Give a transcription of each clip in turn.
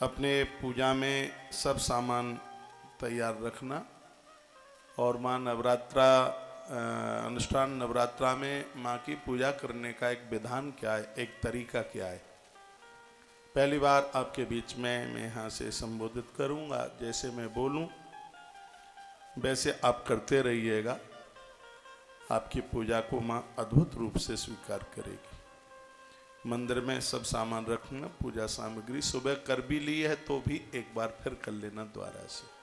अपने पूजा में सब सामान तैयार रखना। और माँ नवरात्रा अनुष्ठान नवरात्रा में माँ की पूजा करने का एक विधान क्या है, एक तरीका क्या है। पहली बार आपके बीच में मैं यहाँ से संबोधित करूँगा, जैसे मैं बोलूँ वैसे आप करते रहिएगा। आपकी पूजा को माँ अद्भुत रूप से स्वीकार करेगी। मंदिर में सब सामान रखना, पूजा सामग्री सुबह कर भी ली है तो भी एक बार फिर कर लेना दोबारा से।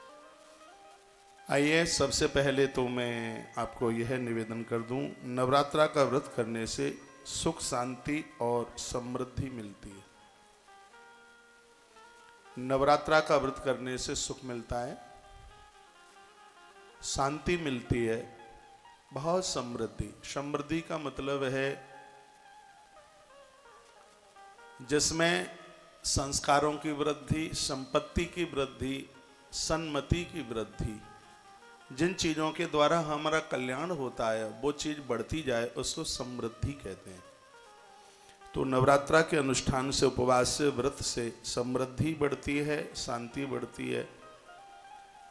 आइए, सबसे पहले तो मैं आपको यह निवेदन कर दूं, नवरात्रा का व्रत करने से सुख शांति और समृद्धि मिलती है। नवरात्रा का व्रत करने से सुख मिलता है, शांति मिलती है, बहुत समृद्धि। समृद्धि का मतलब है जिसमें संस्कारों की वृद्धि, संपत्ति की वृद्धि, सन्मति की वृद्धि, जिन चीज़ों के द्वारा हमारा कल्याण होता है वो चीज़ बढ़ती जाए, उसको समृद्धि कहते हैं। तो नवरात्रा के अनुष्ठान से, उपवास से, व्रत से समृद्धि बढ़ती है, शांति बढ़ती है,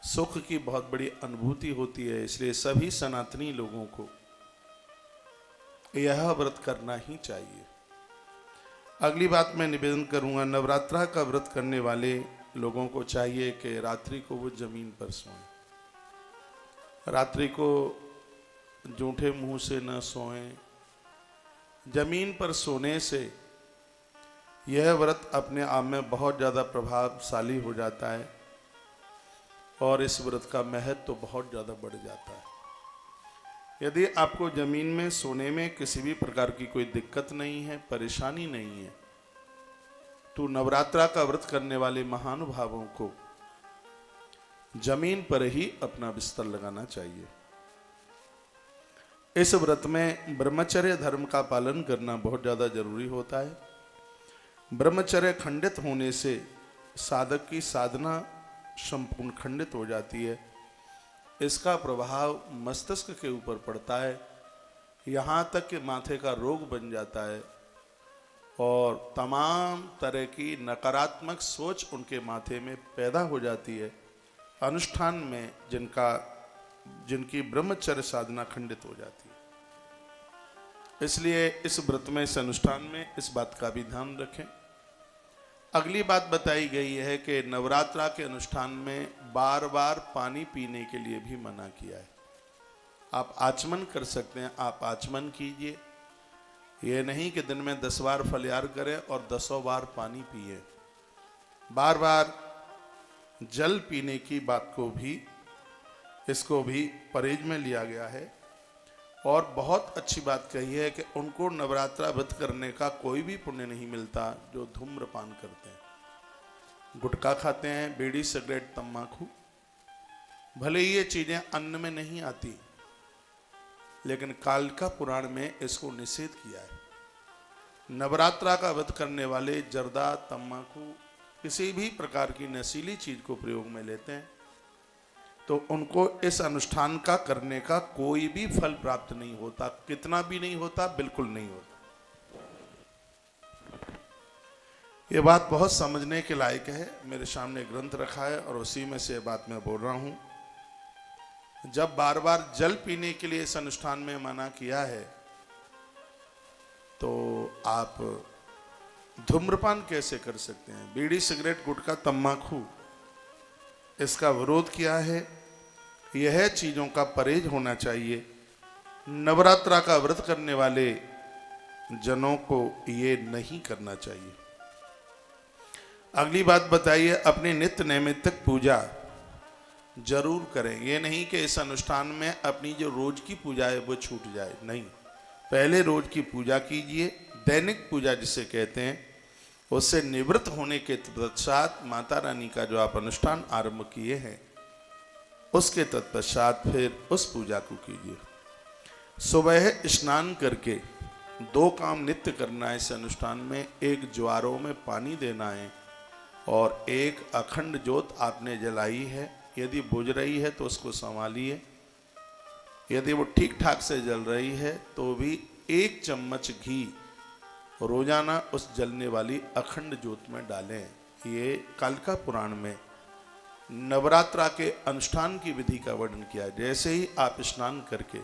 सुख की बहुत बड़ी अनुभूति होती है। इसलिए सभी सनातनी लोगों को यह व्रत करना ही चाहिए। अगली बात मैं निवेदन करूंगा, नवरात्रा का व्रत करने वाले लोगों को चाहिए कि रात्रि को वो जमीन पर सोएं। रात्रि को जूठे मुंह से न सोएं। जमीन पर सोने से यह व्रत अपने आप में बहुत ज़्यादा प्रभावशाली हो जाता है और इस व्रत का महत्व तो बहुत ज़्यादा बढ़ जाता है। यदि आपको जमीन में सोने में किसी भी प्रकार की कोई दिक्कत नहीं है, परेशानी नहीं है, तो नवरात्रा का व्रत करने वाले महानुभावों को जमीन पर ही अपना बिस्तर लगाना चाहिए। इस व्रत में ब्रह्मचर्य धर्म का पालन करना बहुत ज़्यादा जरूरी होता है। ब्रह्मचर्य खंडित होने से साधक की साधना संपूर्ण खंडित हो जाती है। इसका प्रभाव मस्तिष्क के ऊपर पड़ता है, यहाँ तक कि माथे का रोग बन जाता है और तमाम तरह की नकारात्मक सोच उनके माथे में पैदा हो जाती है। अनुष्ठान में जिनकी ब्रह्मचर्य साधना खंडित हो जाती है। इसलिए इस व्रत में, इस अनुष्ठान में इस बात का भी ध्यान रखें। अगली बात बताई गई है कि नवरात्रा के अनुष्ठान में बार बार पानी पीने के लिए भी मना किया है। आप आचमन कर सकते हैं, आप आचमन कीजिए। ये नहीं कि दिन में 10 बार फलहार करें और 10 बार पानी पिए। बार बार जल पीने की बात को भी, इसको भी परहेज में लिया गया है। और बहुत अच्छी बात कही है कि उनको नवरात्रा व्रत करने का कोई भी पुण्य नहीं मिलता जो धूम्रपान करते हैं, गुटखा खाते हैं, बीड़ी, सिगरेट, तम्बाकू। भले ही ये चीज़ें अन्न में नहीं आती, लेकिन कालिका पुराण में इसको निषेध किया है। नवरात्रा का व्रत करने वाले जर्दा, तम्बाकू, किसी भी प्रकार की नशीली चीज को प्रयोग में लेते हैं तो उनको इस अनुष्ठान का करने का कोई भी फल प्राप्त नहीं होता। कितना भी नहीं होता, बिल्कुल नहीं होता। ये बात बहुत समझने के लायक है। मेरे सामने ग्रंथ रखा है और उसी में से बात मैं बोल रहा हूं। जब बार बार जल पीने के लिए इस अनुष्ठान में मना किया है तो आप धूम्रपान कैसे कर सकते हैं? बीड़ी, सिगरेट, गुटखा, तम्बाकू, इसका विरोध किया है। यह चीजों का परहेज होना चाहिए। नवरात्रा का व्रत करने वाले जनों को ये नहीं करना चाहिए। अगली बात बताइए, अपनी नित्य नैमित्तिक पूजा जरूर करें। ये नहीं कि इस अनुष्ठान में अपनी जो रोज की पूजा है वो छूट जाए, नहीं। पहले रोज की पूजा कीजिए, दैनिक पूजा जिसे कहते हैं। उससे निवृत्त होने के तत्पश्चात माता रानी का जो आप अनुष्ठान आरंभ किए हैं उसके तत्पश्चात फिर उस पूजा को कीजिए। सुबह स्नान करके 2 काम नित्य करना है इस अनुष्ठान में। एक ज्वारों में पानी देना है और एक अखंड ज्योत आपने जलाई है, यदि बुझ रही है तो उसको संभालिए। यदि वो ठीक ठाक से जल रही है तो भी 1 चम्मच घी रोजाना उस जलने वाली अखंड ज्योत में डालें। ये कालिका पुराण में नवरात्रा के अनुष्ठान की विधि का वर्णन किया है। जैसे ही आप स्नान करके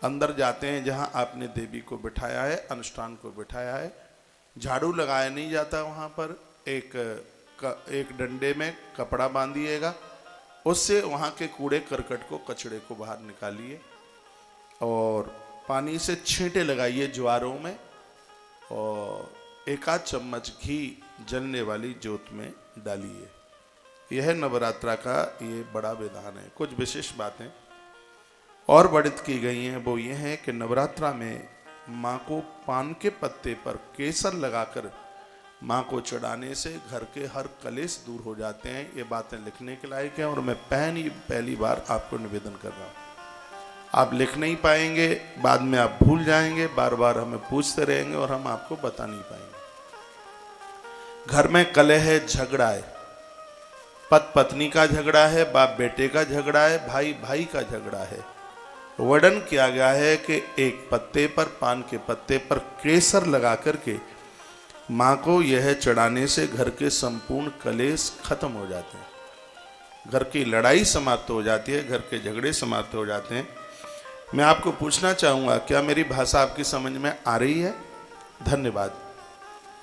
अंदर जाते हैं, जहां आपने देवी को बिठाया है, अनुष्ठान को बिठाया है, झाड़ू लगाया नहीं जाता, वहां पर एक डंडे में कपड़ा बांधिएगा, उससे वहां के कूड़े करकट को, कचड़े को बाहर निकालिए और पानी से छींटे लगाइए ज्वारों में और एक आध चम्मच घी जलने वाली जोत में डालिए। यह नवरात्रा का ये बड़ा विधान है। कुछ विशेष बातें और वर्णित की गई हैं, वो ये हैं कि नवरात्रा में माँ को पान के पत्ते पर केसर लगाकर माँ को चढ़ाने से घर के हर कलेश दूर हो जाते हैं। ये बातें लिखने के लायक हैं और मैं पहली बार आपको निवेदन कर रहा हूँ। आप लिख नहीं पाएंगे, बाद में आप भूल जाएंगे, बार बार हमें पूछते रहेंगे और हम आपको बता नहीं पाएंगे। घर में कलह है, झगड़ा है, पति पत्नी का झगड़ा है, बाप बेटे का झगड़ा है, भाई भाई का झगड़ा है। वर्णन किया गया है कि एक पत्ते पर, पान के पत्ते पर केसर लगा करके माँ को यह चढ़ाने से घर के संपूर्ण कलेश खत्म हो जाते हैं, घर की लड़ाई समाप्त हो जाती है, घर के झगड़े समाप्त हो जाते हैं। मैं आपको पूछना चाहूँगा, क्या मेरी भाषा आपकी समझ में आ रही है? धन्यवाद।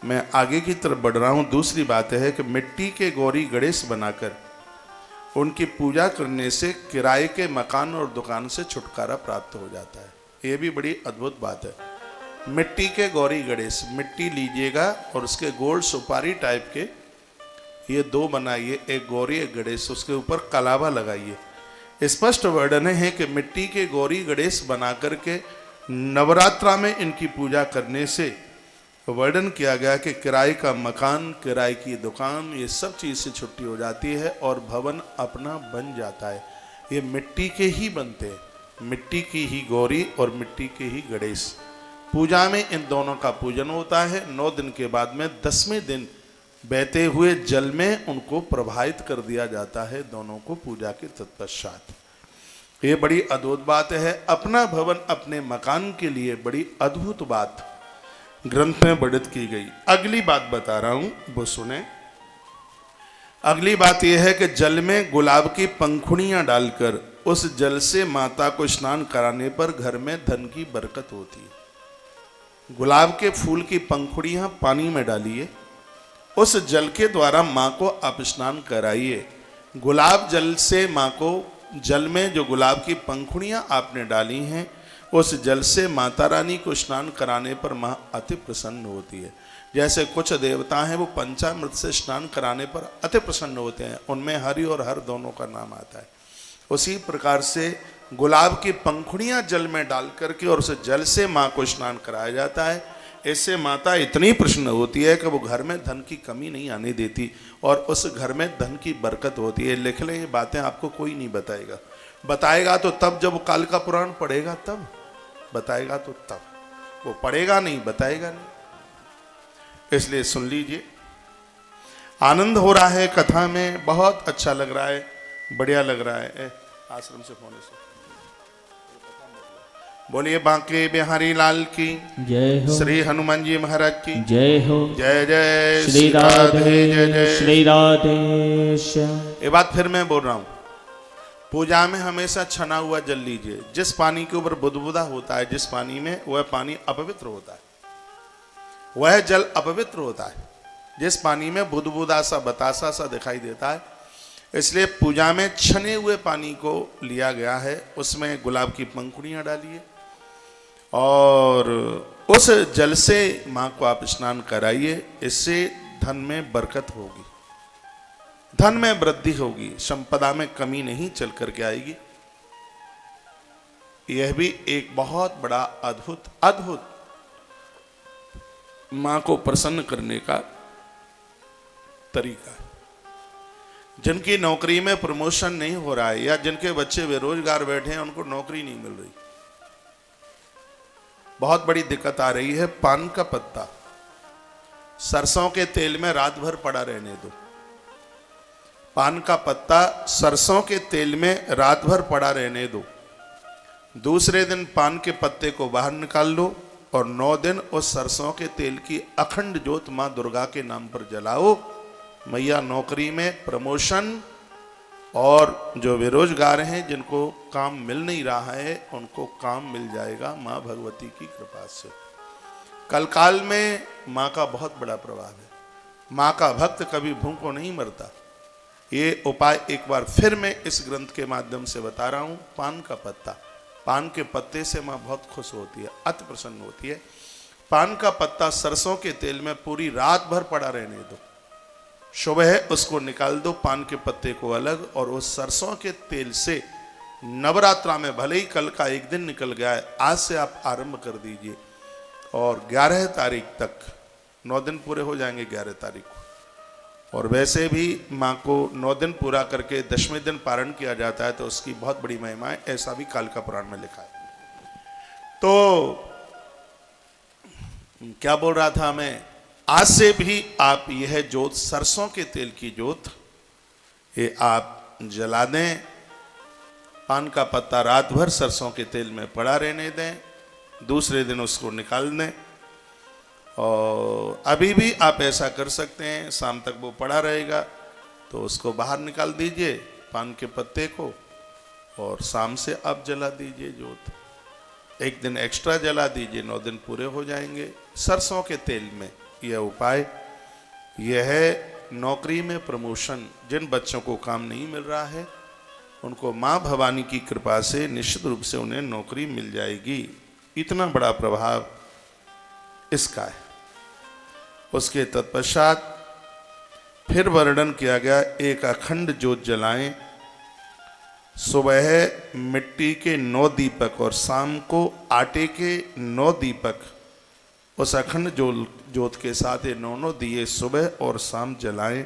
मैं आगे की तरफ बढ़ रहा हूँ। दूसरी बात है कि मिट्टी के गौरी गणेश बनाकर उनकी पूजा करने से किराए के मकान और दुकान से छुटकारा प्राप्त हो जाता है। ये भी बड़ी अद्भुत बात है। मिट्टी के गौरी गणेश, मिट्टी लीजिएगा और उसके गोल सुपारी टाइप के ये दो बनाइए, एक गौरी एक गणेश, उसके ऊपर कलावा लगाइए। स्पष्ट वर्णन है कि मिट्टी के गौरी गणेश बना करके नवरात्रा में इनकी पूजा करने से वर्णन किया गया कि किराए का मकान, किराए की दुकान, ये सब चीज़ से छुट्टी हो जाती है और भवन अपना बन जाता है। ये मिट्टी के ही बनते हैं, मिट्टी की ही गौरी और मिट्टी के ही गणेश। पूजा में इन दोनों का पूजन होता है। 9 दिन के बाद में 10वें दिन बहते हुए जल में उनको प्रवाहित कर दिया जाता है, दोनों को पूजा के तत्पश्चात। ये बड़ी अद्भुत बात है। अपना भवन अपने मकान के लिए बड़ी अद्भुत बात ग्रंथ में वर्णित की गई। अगली बात बता रहा हूं, वो सुने। अगली बात यह है कि जल में गुलाब की पंखुड़ियां डालकर उस जल से माता को स्नान कराने पर घर में धन की बरकत होती है। गुलाब के फूल की पंखुड़ियां पानी में डालिए, उस जल के द्वारा माँ को आप स्नान कराइए। गुलाब जल से माँ को, जल में जो गुलाब की पंखुड़ियाँ आपने डाली हैं, उस जल से माता रानी को स्नान कराने पर माँ अति प्रसन्न होती है। जैसे कुछ देवता हैं वो पंचामृत से स्नान कराने पर अति प्रसन्न होते हैं, उनमें हरि और हर दोनों का नाम आता है। उसी प्रकार से गुलाब की पंखुड़ियाँ जल में डाल करके और उस जल से माँ को स्नान कराया जाता है। इससे माता इतनी प्रसन्न होती है कि वो घर में धन की कमी नहीं आने देती और उस घर में धन की बरकत होती है। लिख लें, ये बातें आपको कोई नहीं बताएगा। बताएगा तो तब जब वो कालिका पुराण पढ़ेगा, तब बताएगा, तो तब वो पढ़ेगा नहीं, बताएगा नहीं। इसलिए सुन लीजिए। आनंद हो रहा है कथा में, बहुत अच्छा लग रहा है, बढ़िया लग रहा है। आश्रम से फोन से बोलिए बांके बिहारी लाल की जय हो। श्री हनुमान जी महाराज की जय हो। जय जय श्री राधे, जय जय श्री राधे श्याम। ये बात फिर मैं बोल रहा हूँ। पूजा में हमेशा छना हुआ जल लीजिए। जिस पानी के ऊपर बुदबुदा होता है, जिस पानी में, वह पानी अपवित्र होता है, वह जल अपवित्र होता है। जिस पानी में बुदबुदा सा, बतासा सा दिखाई देता है, इसलिए पूजा में छने हुए पानी को लिया गया है। उसमें गुलाब की पंखुड़ियाँ डालिए और उस जल से माँ को आप स्नान कराइए। इससे धन में बरकत होगी, धन में वृद्धि होगी, संपदा में कमी नहीं चल करके आएगी। यह भी एक बहुत बड़ा अद्भुत माँ को प्रसन्न करने का तरीका है। जिनकी नौकरी में प्रमोशन नहीं हो रहा है या जिनके बच्चे बेरोजगार बैठे हैं, उनको नौकरी नहीं मिल रही, बहुत बड़ी दिक्कत आ रही है। पान का पत्ता सरसों के तेल में रात भर पड़ा रहने दो। पान का पत्ता सरसों के तेल में रात भर पड़ा रहने दो। दूसरे दिन पान के पत्ते को बाहर निकाल लो और 9 दिन उस सरसों के तेल की अखंड ज्योत मां दुर्गा के नाम पर जलाओ। मैया नौकरी में प्रमोशन, और जो बेरोजगार हैं जिनको काम मिल नहीं रहा है उनको काम मिल जाएगा माँ भगवती की कृपा से। कल काल में माँ का बहुत बड़ा प्रभाव है। माँ का भक्त कभी भूखों नहीं मरता। ये उपाय एक बार फिर मैं इस ग्रंथ के माध्यम से बता रहा हूँ। पान का पत्ता, पान के पत्ते से माँ बहुत खुश होती है, अति प्रसन्न होती है। पान का पत्ता सरसों के तेल में पूरी रात भर पड़ा रहने दो, सुबह उसको निकाल दो पान के पत्ते को अलग, और उस सरसों के तेल से नवरात्रा में, भले ही कल का एक दिन निकल गया है, आज से आप आरंभ कर दीजिए और 11 तारीख तक, 9 दिन पूरे हो जाएंगे 11 तारीख को। और वैसे भी माँ को 9 दिन पूरा करके 10वें दिन पारण किया जाता है तो उसकी बहुत बड़ी महिमा है, ऐसा भी कालिका पुराण में लिखा है। तो क्या बोल रहा था मैं, आज से भी आप यह जोत, सरसों के तेल की जोत, ये आप जला दें। पान का पत्ता रात भर सरसों के तेल में पड़ा रहने दें, दूसरे दिन उसको निकाल दें। और अभी भी आप ऐसा कर सकते हैं, शाम तक वो पड़ा रहेगा तो उसको बाहर निकाल दीजिए पान के पत्ते को, और शाम से आप जला दीजिए जोत। एक दिन एक्स्ट्रा जला दीजिए, 9 दिन पूरे हो जाएंगे सरसों के तेल में। यह उपाय यह है नौकरी में प्रमोशन। जिन बच्चों को काम नहीं मिल रहा है उनको माँ भवानी की कृपा से निश्चित रूप से उन्हें नौकरी मिल जाएगी। इतना बड़ा प्रभाव इसका है। उसके तत्पश्चात फिर वर्णन किया गया, एक अखंड ज्योत जलाएं, सुबह मिट्टी के 9 दीपक और शाम को आटे के 9 दीपक उस अखंड ज्योत के साथ ये 9 दिए सुबह और शाम जलाएं।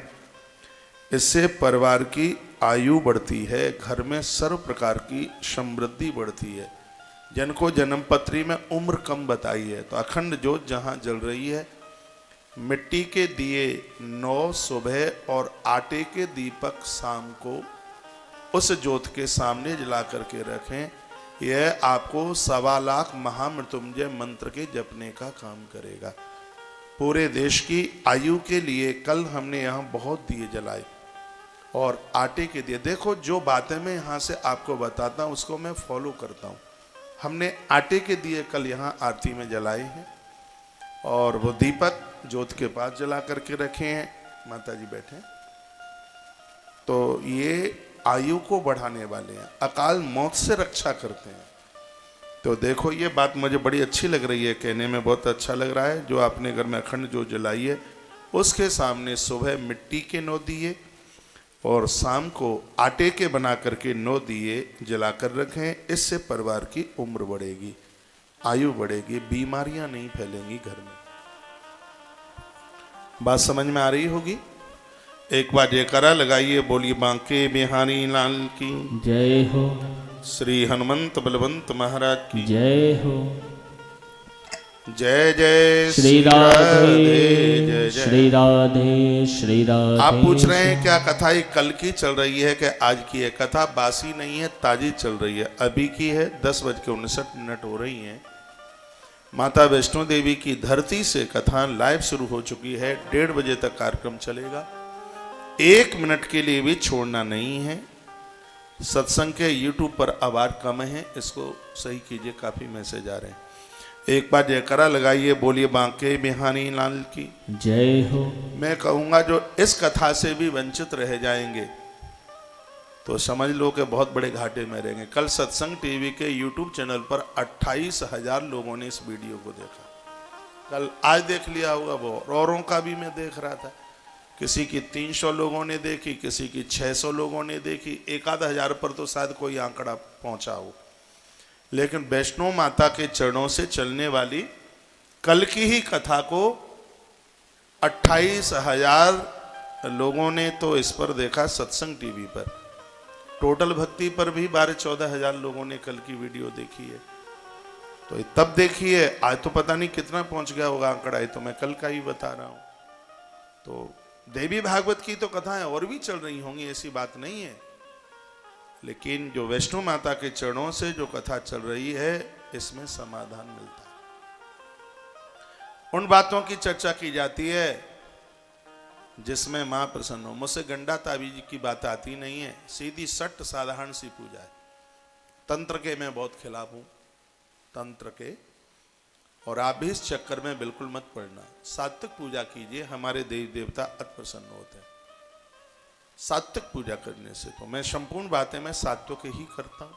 इससे परिवार की आयु बढ़ती है, घर में सर्व प्रकार की समृद्धि बढ़ती है। जिनको जन्मपत्री में उम्र कम बताई है तो अखंड ज्योत जहाँ जल रही है, मिट्टी के दिए 9 सुबह और आटे के दीपक शाम को उस ज्योत के सामने जला करके रखें। यह आपको 1.25 लाख महामृत्युंजय मंत्र के जपने का काम करेगा। पूरे देश की आयु के लिए कल हमने यहाँ बहुत दिए जलाए और आटे के दिए। देखो जो बातें मैं यहाँ से आपको बताता हूँ उसको मैं फॉलो करता हूँ। हमने आटे के दिए कल यहाँ आरती में जलाए हैं और वो दीपक ज्योत के पास जला करके रखे हैं। माता जी बैठे, तो ये आयु को बढ़ाने वाले हैं, अकाल मौत से रक्षा करते हैं। तो देखो ये बात मुझे बड़ी अच्छी लग रही है, कहने में बहुत अच्छा लग रहा है। जो आपने घर में अखंड जो जलाई है उसके सामने सुबह मिट्टी के 9 दिए और शाम को आटे के बना करके 9 दिए जला कर रखें। इससे परिवार की उम्र बढ़ेगी, आयु बढ़ेगी, बीमारियां नहीं फैलेंगी घर में। बात समझ में आ रही होगी? एक बार जयकारा लगाइए, बोलिए बांके बिहारी लाल की जय हो, श्री हनुमंत बलवंत महाराज की जय हो। जय जय श्री राधे जय जय। श्री राधे श्री राधे। आप पूछ रहे हैं क्या कथा ये कल की चल रही है कि आज की है? कथा बासी नहीं है, ताजी चल रही है, अभी की है। 10:59 हो रही है। माता वैष्णो देवी की धरती से कथा लाइव शुरू हो चुकी है। 1:30 बजे तक कार्यक्रम चलेगा, 1 मिनट के लिए भी छोड़ना नहीं है। सत्संग के YouTube पर आवाज कम है, इसको सही कीजिए, काफी मैसेज आ रहे हैं। एक बार जयकारा लगाइए, बोलिए बांके बिहारी लाल की जय हो। मैं कहूंगा जो इस कथा से भी वंचित रह जाएंगे तो समझ लो कि बहुत बड़े घाटे में रहेंगे। कल सत्संग टीवी के YouTube चैनल पर 28,000 लोगों ने इस वीडियो को देखा। कल आज देख लिया होगा वो, औरों का भी मैं देख रहा था। किसी की 300 लोगों ने देखी, किसी की 600 लोगों ने देखी, 1,000 पर तो शायद कोई आंकड़ा पहुंचा हो। लेकिन वैष्णो माता के चरणों से चलने वाली कल की ही कथा को 28,000 लोगों ने तो इस पर देखा, सत्संग टीवी पर। टोटल भक्ति पर भी 12-14 लोगों ने कल की वीडियो देखी है। तो तब देखिए, आज तो पता नहीं कितना पहुंच गया होगा आंकड़ा, है तो मैं कल का ही बता रहा हूं। तो देवी भागवत की तो कथाएं और भी चल रही होंगी, ऐसी बात नहीं है, लेकिन जो वैष्णो माता के चरणों से जो कथा चल रही है इसमें समाधान मिलता है। उन बातों की चर्चा की जाती है जिसमें माँ प्रसन्न हो। मुझसे गंडा ताबीज की बात आती नहीं है, सीधी सट साधारण सी पूजा है। तंत्र के मैं बहुत खिलाफ हूँ, तंत्र के, और आप भी इस चक्कर में बिल्कुल मत पड़ना। सात्विक पूजा कीजिए, हमारे देवी देवता अति प्रसन्न होते हैं सात्विक पूजा करने से। तो मैं संपूर्ण बातें मैं सात्विक ही करता हूँ।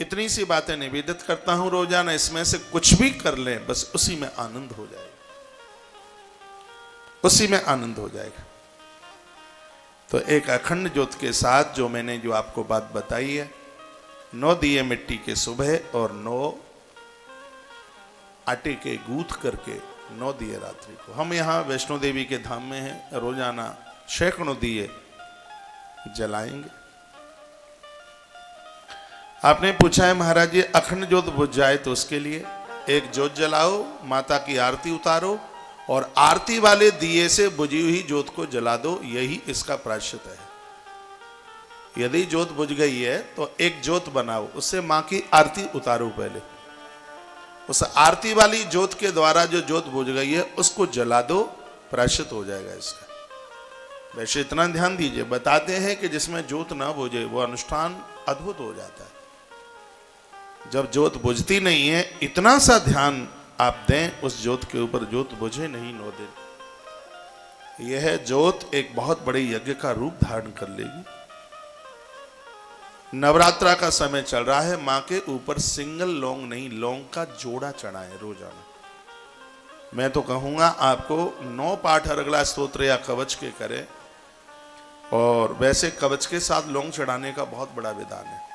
इतनी सी बातें निवेदित करता हूँ रोजाना, इसमें से कुछ भी कर लें बस उसी में आनंद हो जाएगा, उसी में आनंद हो जाएगा। तो एक अखंड ज्योत के साथ जो मैंने जो आपको बात बताई है, 9 दिए मिट्टी के सुबह और 9 आटे के गूंथ करके 9 दिए रात्रि को। हम यहाँ वैष्णो देवी के धाम में हैं, रोजाना सैकड़ों दिए जलाएंगे। आपने पूछा है महाराज जी अखंड ज्योत बुझ जाए तो उसके लिए एक ज्योत जलाओ, माता की आरती उतारो और आरती वाले दिए से बुझी हुई ज्योत को जला दो, यही इसका प्रायश्चित है। यदि ज्योत बुझ गई है तो एक ज्योत बनाओ, उससे मां की आरती उतारो, पहले उस आरती वाली ज्योत के द्वारा जो ज्योत बुझ गई है उसको जला दो, प्रायश्चित हो जाएगा इसका। वैसे इतना ध्यान दीजिए, बताते हैं कि जिसमें ज्योत ना बुझे वो अनुष्ठान अद्भुत हो जाता है। जब ज्योत बुझती नहीं है, इतना सा ध्यान आप दें उस ज्योत के ऊपर, ज्योत बुझे नहीं 9 दिन। यह ज्योत एक बहुत बड़े यज्ञ का रूप धारण कर लेगी। नवरात्रा का समय चल रहा है, मां के ऊपर सिंगल लौंग नहीं, लौंग का जोड़ा चढ़ाए रोजाना। मैं तो कहूंगा आपको 9 पाठ अर्गला स्तोत्र या कवच के करें, और वैसे कवच के साथ लौंग चढ़ाने का बहुत बड़ा विधान है।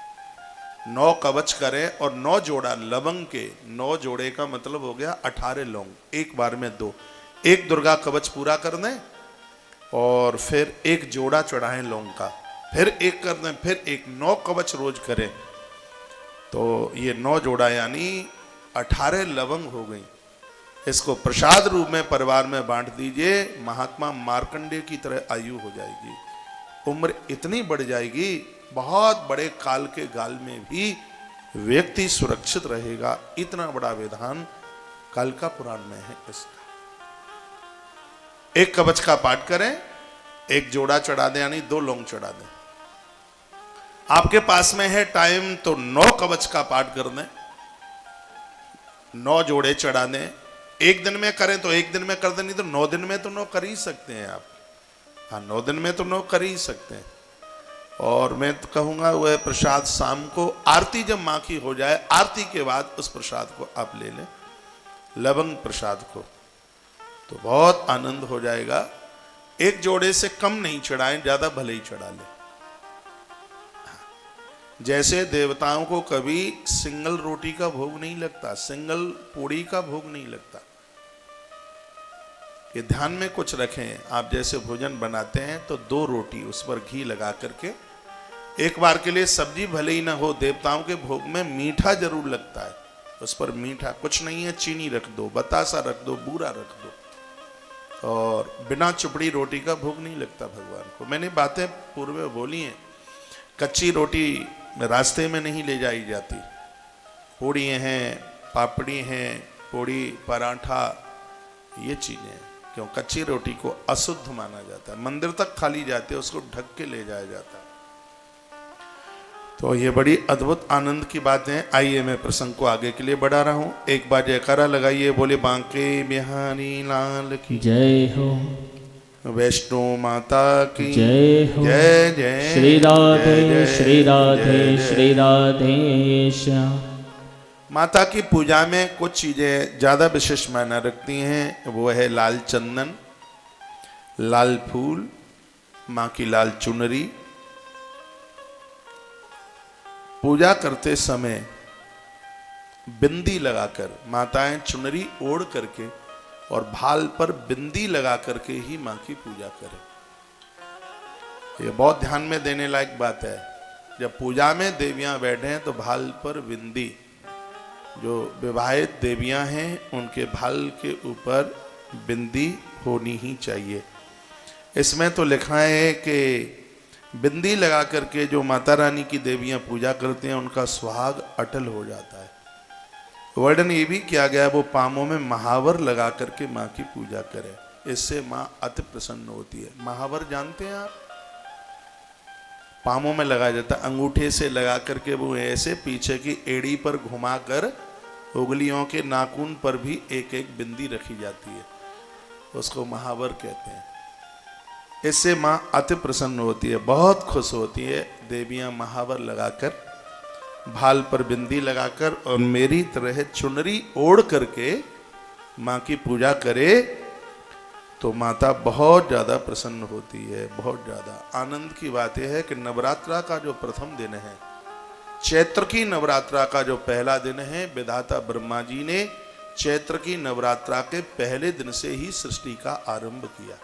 9 कवच करें और 9 जोड़ा लवंग के, 9 जोड़े का मतलब हो गया 18 लौंग, एक बार में 2, एक दुर्गा कवच पूरा कर दें और फिर एक जोड़ा चढ़ाएं लौंग का, फिर एक कर दें, फिर एक, 9 कवच रोज करें तो ये 9 जोड़ा यानी 18 लवंग हो गई। इसको प्रसाद रूप में परिवार में बांट दीजिए, महात्मा मार्कंडेय की तरह आयु हो जाएगी, उम्र इतनी बढ़ जाएगी, बहुत बड़े काल के गाल में भी व्यक्ति सुरक्षित रहेगा। इतना बड़ा विधान कालिका पुराण में है इसका। एक कवच का पाठ करें, एक जोड़ा चढ़ा दें यानी 2 लौंग चढ़ा दें। आपके पास में है टाइम तो 9 कवच का पाठ कर दें, 9 जोड़े चढ़ा दें। एक दिन में करें तो एक दिन में कर दें, नहीं तो 9 दिन में तो 9 कर ही सकते हैं आप। हाँ, 9 दिन में तो 9 कर ही सकते हैं। और मैं तो कहूंगा वह प्रसाद शाम को आरती जब मां की हो जाए, आरती के बाद उस प्रसाद को आप ले लें, लवंग प्रसाद को, तो बहुत आनंद हो जाएगा। एक जोड़े से कम नहीं चढ़ाएं, ज्यादा भले ही चढ़ा लें। जैसे देवताओं को कभी सिंगल रोटी का भोग नहीं लगता, सिंगल पूड़ी का भोग नहीं लगता। ये ध्यान में कुछ रखें, आप जैसे भोजन बनाते हैं तो 2 रोटी उस पर घी लगा करके, एक बार के लिए सब्जी भले ही ना हो, देवताओं के भोग में मीठा जरूर लगता है, उस पर मीठा कुछ नहीं है, चीनी रख दो, बतासा रख दो, बूरा रख दो, और बिना चुपड़ी रोटी का भोग नहीं लगता भगवान को। मैंने बातें पूर्व में बोली हैं, कच्ची रोटी रास्ते में नहीं ले जाई जाती, पूड़ी हैं, पापड़ी हैं, पूड़ी पराठा, ये चीजें हैं। क्यों? कच्ची रोटी को अशुद्ध माना जाता है, मंदिर तक खाली जाते, उसको ढक के ले जाया जाता है। तो ये बड़ी अद्भुत आनंद की बातें हैं। आइए मैं प्रसंग को आगे के लिए बढ़ा रहा हूँ। एक बार जयकारा लगाइए, बोले बांके बिहारी लाल की जय हो, वैष्णो माता की जय हो, जय जय श्री राधे जय जय श्री राधे जय जय। श्री राधे श्याम। माता की पूजा में कुछ चीजें ज्यादा विशेष मायना रखती हैं, वो है लाल चंदन, लाल फूल, मां की लाल चुनरी। पूजा करते समय बिंदी लगाकर, माताएं चुनरी ओढ़ करके और भाल पर बिंदी लगा करके ही मां की पूजा करें। ये बहुत ध्यान में देने लायक बात है। जब पूजा में देवियां बैठे हैं तो भाल पर बिंदी, जो विवाहित देवियां हैं उनके भाल के ऊपर बिंदी होनी ही चाहिए। इसमें तो लिखा है कि बिंदी लगा करके जो माता रानी की देवियां पूजा करते हैं उनका सुहाग अटल हो जाता है। वर्णन ये भी किया गया है वो पामों में महावर लगा करके माँ की पूजा करें। इससे माँ अति प्रसन्न होती है। महावर जानते हैं आप? पामों में लगाया जाता है, अंगूठे से लगा करके वो ऐसे पीछे की एड़ी पर घुमाकर उंगलियों के नाखून पर भी एक एक बिंदी रखी जाती है, उसको महावर कहते हैं। इससे माँ अति प्रसन्न होती है, बहुत खुश होती है। देवियां महावर लगाकर, भाल पर बिंदी लगाकर और मेरी तरह चुनरी ओढ़ करके माँ की पूजा करे तो माता बहुत ज़्यादा प्रसन्न होती है, बहुत ज़्यादा। आनंद की बात यह है कि नवरात्रा का जो प्रथम दिन है, चैत्र की नवरात्रा का जो पहला दिन है, विधाता ब्रह्मा जी ने चैत्र की नवरात्रा के पहले दिन से ही सृष्टि का आरंभ किया।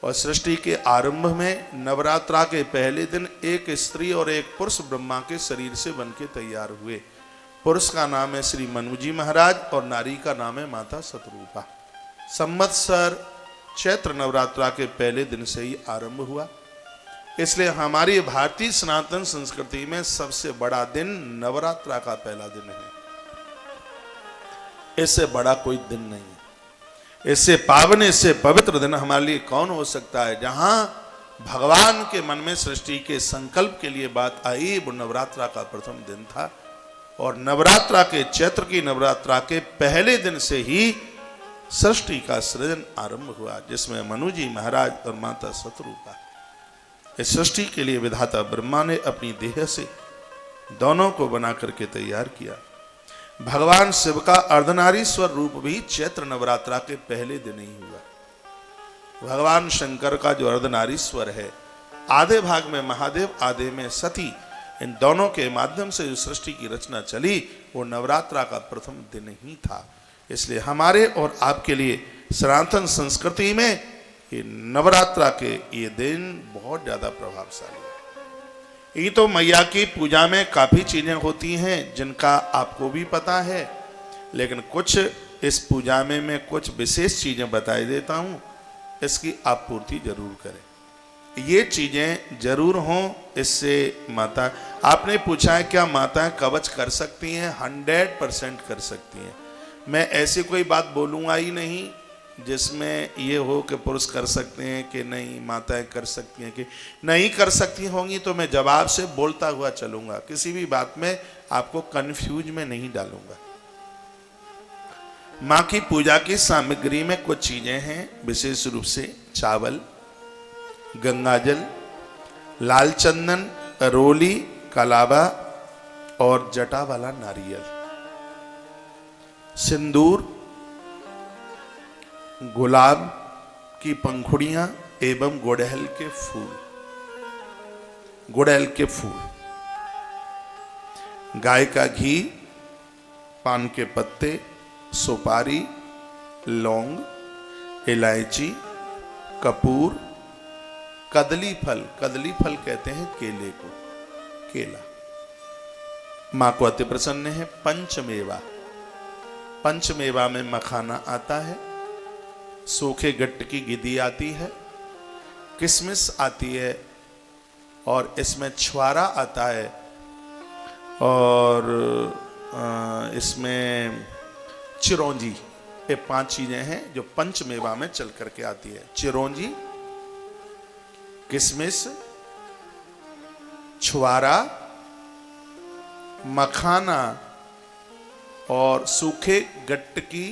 और सृष्टि के आरंभ में नवरात्रा के पहले दिन एक स्त्री और एक पुरुष ब्रह्मा के शरीर से बनके तैयार हुए। पुरुष का नाम है श्री मनु जी महाराज और नारी का नाम है माता शतरूपा। संवत्सर चैत्र नवरात्रा के पहले दिन से ही आरंभ हुआ। इसलिए हमारी भारतीय सनातन संस्कृति में सबसे बड़ा दिन नवरात्रा का पहला दिन है। इससे बड़ा कोई दिन नहीं है। इससे पावन, इससे पवित्र दिन हमारे लिए कौन हो सकता है। जहां भगवान के मन में सृष्टि के संकल्प के लिए बात आई, वो नवरात्रा का प्रथम दिन था। और नवरात्रा के, चैत्र की नवरात्रा के पहले दिन से ही सृष्टि का सृजन आरंभ हुआ, जिसमें मनु जी महाराज और माता शतरूपा। इस सृष्टि के लिए विधाता ब्रह्मा ने अपनी देह से दोनों को बना करके तैयार किया। भगवान शिव का अर्धनारीश्वर रूप भी चैत्र नवरात्रा के पहले दिन ही हुआ। भगवान शंकर का जो अर्धनारीश्वर है, आधे भाग में महादेव, आधे में सती, इन दोनों के माध्यम से जो सृष्टि की रचना चली, वो नवरात्रा का प्रथम दिन ही था। इसलिए हमारे और आपके लिए सनातन संस्कृति में ये नवरात्रा के ये दिन बहुत ज़्यादा प्रभावशाली है। ये तो मैया की पूजा में काफ़ी चीज़ें होती हैं जिनका आपको भी पता है, लेकिन कुछ इस पूजा में मैं कुछ विशेष चीज़ें बताई देता हूँ, इसकी आप पूर्ति जरूर करें। ये चीज़ें जरूर हों, इससे माता, आपने पूछा है क्या माताएं कवच कर सकती हैं? 100% कर सकती हैं। मैं ऐसी कोई बात बोलूँगा ही नहीं जिसमें ये हो कि पुरुष कर सकते हैं कि नहीं, माताएं कर सकती हैं कि नहीं कर सकती होंगी, तो मैं जवाब से बोलता हुआ चलूँगा, किसी भी बात में आपको कंफ्यूज में नहीं डालूँगा। माँ की पूजा की सामग्री में कुछ चीज़ें हैं, विशेष रूप से चावल, गंगाजल, लाल चंदन, रोली, कलावा और जटा वाला नारियल, सिंदूर, गुलाब की पंखुड़ियां एवं गुड़हल के फूल, गुड़हल के फूल, गाय का घी, पान के पत्ते, सुपारी, लौंग, इलायची, कपूर, कदली फल, कदली फल कहते हैं केले को, केला। मां को अति प्रसन्न है। पंचमेवा, पंचमेवा में मखाना आता है, सूखे गट्ट की गिदी आती है, किशमिश आती है और इसमें छुआरा आता है और इसमें चिरौंजी। ये 5 चीजें हैं जो पंचमेवा में चल करके आती है। चिरौंजी, किशमिश, छुआरा, मखाना और सूखे गट्ट की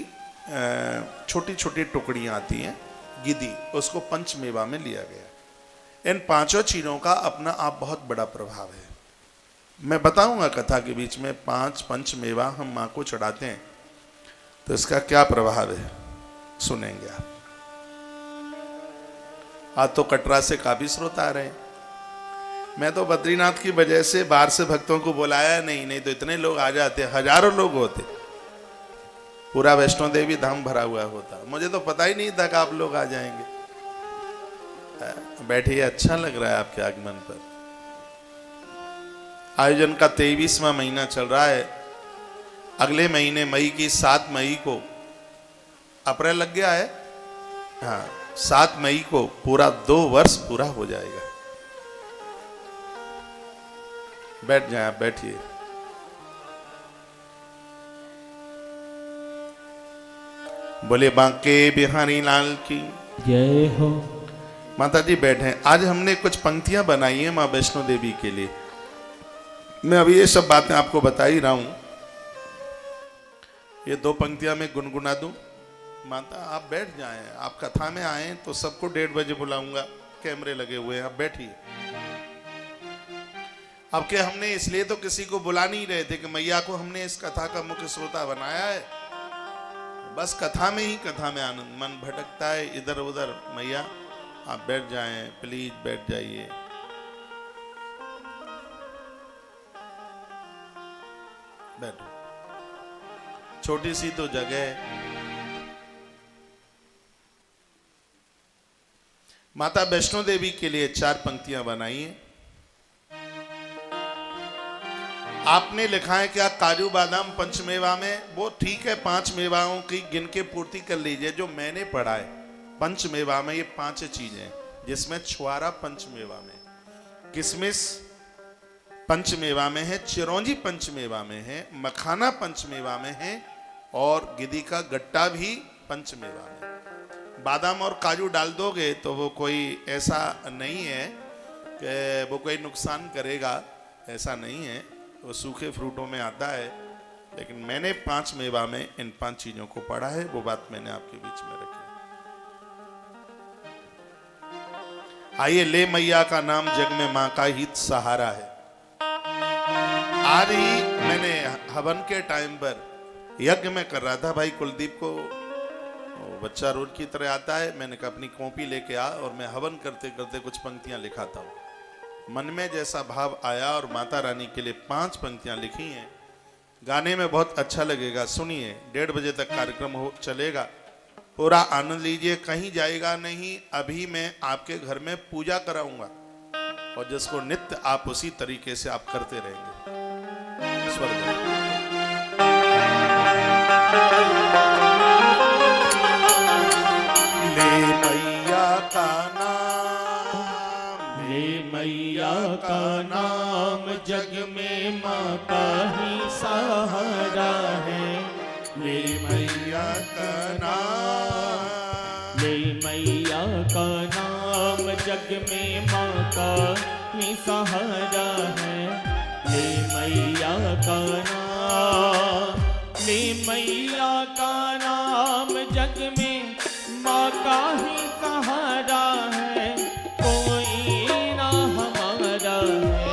छोटी छोटी टुकड़ियां आती हैं, गिदी, उसको पंचमेवा में लिया गया। इन 5 चीज़ों का अपना आप बहुत बड़ा प्रभाव है। मैं बताऊंगा कथा के बीच में 5 पंचमेवा हम माँ को चढ़ाते हैं तो इसका क्या प्रभाव है, सुनेंगे आप। आज तो कटरा से काफी स्रोत आ रहे हैं। मैं तो बद्रीनाथ की वजह से बाहर से भक्तों को बुलाया नहीं तो इतने लोग आ जाते, हजारों लोग होते, पूरा वैष्णो देवी धाम भरा हुआ होता। मुझे तो पता ही नहीं था कि आप लोग आ जाएंगे। बैठिए, अच्छा लग रहा है आपके आगमन पर। आयोजन का 23वां महीना चल रहा है। अगले महीने मई की 7 मई को, अप्रैल लग गया है, हाँ 7 मई को पूरा 2 वर्ष पूरा हो जाएगा। बैठ जाए आप, बैठिए। बोले बांके बिहारी लाल की जय हो। माता जी बैठे। आज हमने कुछ पंक्तियां बनाई हैं माँ वैष्णो देवी के लिए। मैं अभी ये सब बातें आपको बता ही रहा हूं। ये 2 पंक्तियां मैं गुनगुना दूं। माता आप बैठ जाएं, आप कथा में आए तो सबको 1:30 बजे बुलाऊंगा, कैमरे लगे हुए हैं, आप बैठिए। अब क्या हमने इसलिए तो किसी को बुला नहीं रहे थे कि मैया को हमने इस कथा का मुख्य श्रोता बनाया है। बस कथा में ही कथा में आनंद। मन भटकता है इधर उधर। मैया आप बैठ जाएं, प्लीज बैठ जाइए। बैठो, छोटी सी तो जगह है। माता वैष्णो देवी के लिए 4 पंक्तियां बनाई हैं। आपने लिखा है क्या काजू बादाम पंचमेवा में, वो ठीक है, 5 मेवाओं की गिन के पूर्ति कर लीजिए। जो मैंने पढ़ा है पंचमेवा में ये 5 चीजें, जिसमें छुआरा पंचमेवा में, किशमिश पंचमेवा में है, चिरौंजी पंचमेवा में है, मखाना पंचमेवा में है और गिद्दी का गट्टा भी पंचमेवा में। बादाम और काजू डाल दोगे तो वो कोई ऐसा नहीं है कि वो कोई नुकसान करेगा, ऐसा नहीं है। वो सूखे फ्रूटों में आता है। लेकिन मैंने 5 मेवा में इन 5 चीजों को पढ़ा है, वो बात मैंने आपके बीच में रखी। आइए, ले मैया का नाम जग में मां का हित सहारा है। आज ही मैंने हवन के टाइम पर यज्ञ में कर रहा था। भाई कुलदीप को बच्चा रोज की तरह आता है। मैंने कहा अपनी कॉपी लेके आ, और मैं हवन करते करते कुछ पंक्तियां लिखाता हूं। मन में जैसा भाव आया और माता रानी के लिए 5 पंक्तियां लिखी हैं। गाने में बहुत अच्छा लगेगा, सुनिए। 1:30 बजे तक कार्यक्रम चलेगा, पूरा आनंद लीजिए। कहीं जाएगा नहीं। अभी मैं आपके घर में पूजा कराऊंगा और जिसको नित्य आप उसी तरीके से आप करते रहेंगे। स्वर्ग ले मैया का नाम, ले मैया का नाम जग में माँ का ही सहारा है। ले मैया का नाम, ले मैया का नाम जग में माँ का ही सहारा है। ले मैया का नाम, ले मैया का नाम जग में माँ का ही सहारा है। कोई ना हमारा है।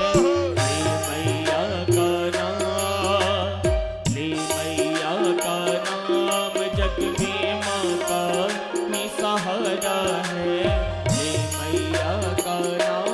ले मैया का नाम, ले मैया का नाम जग में माँ का ही सहारा है। ले मैया का नाम।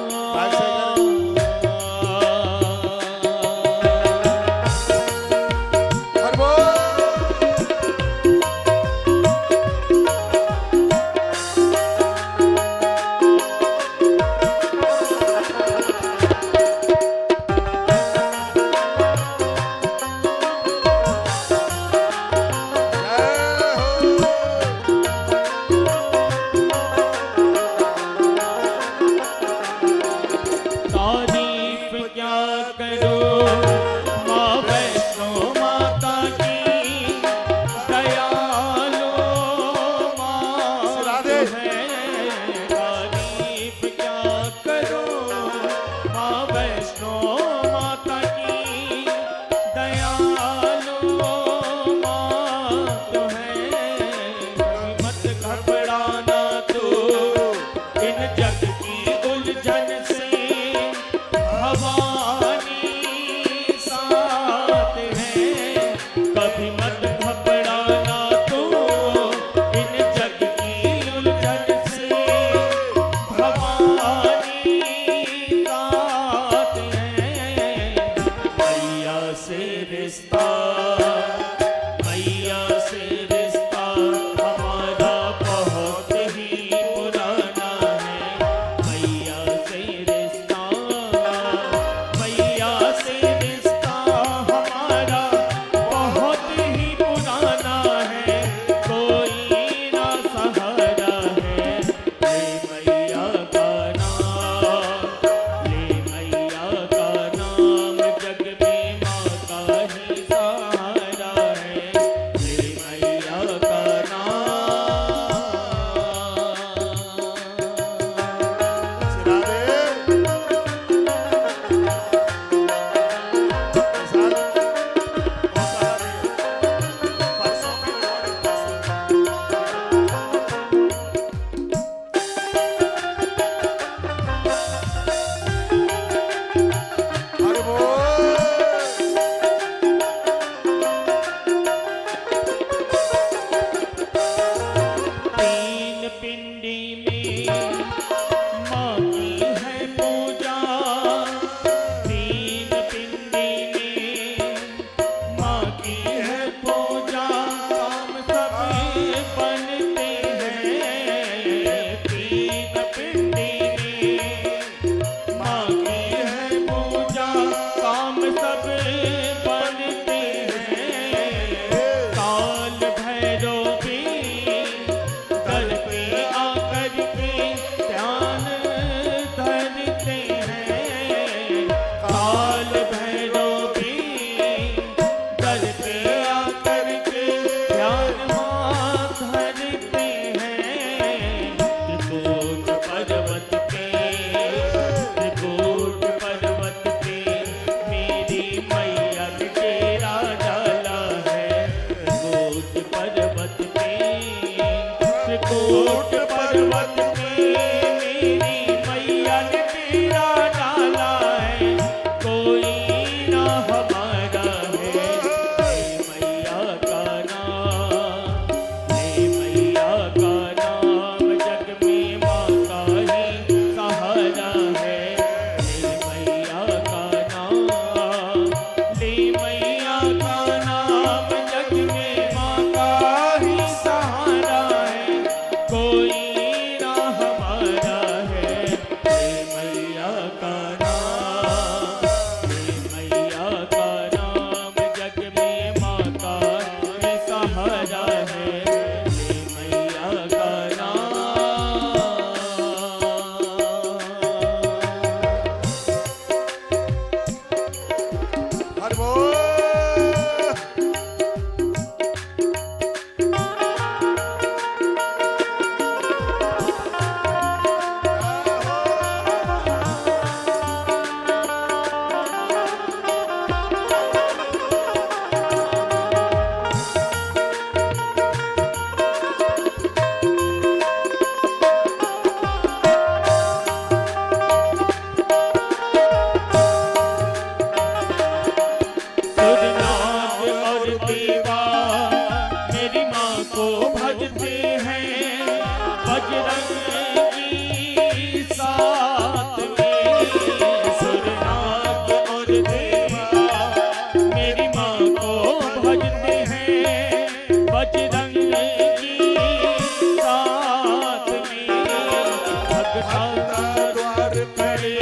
द्वार खड़े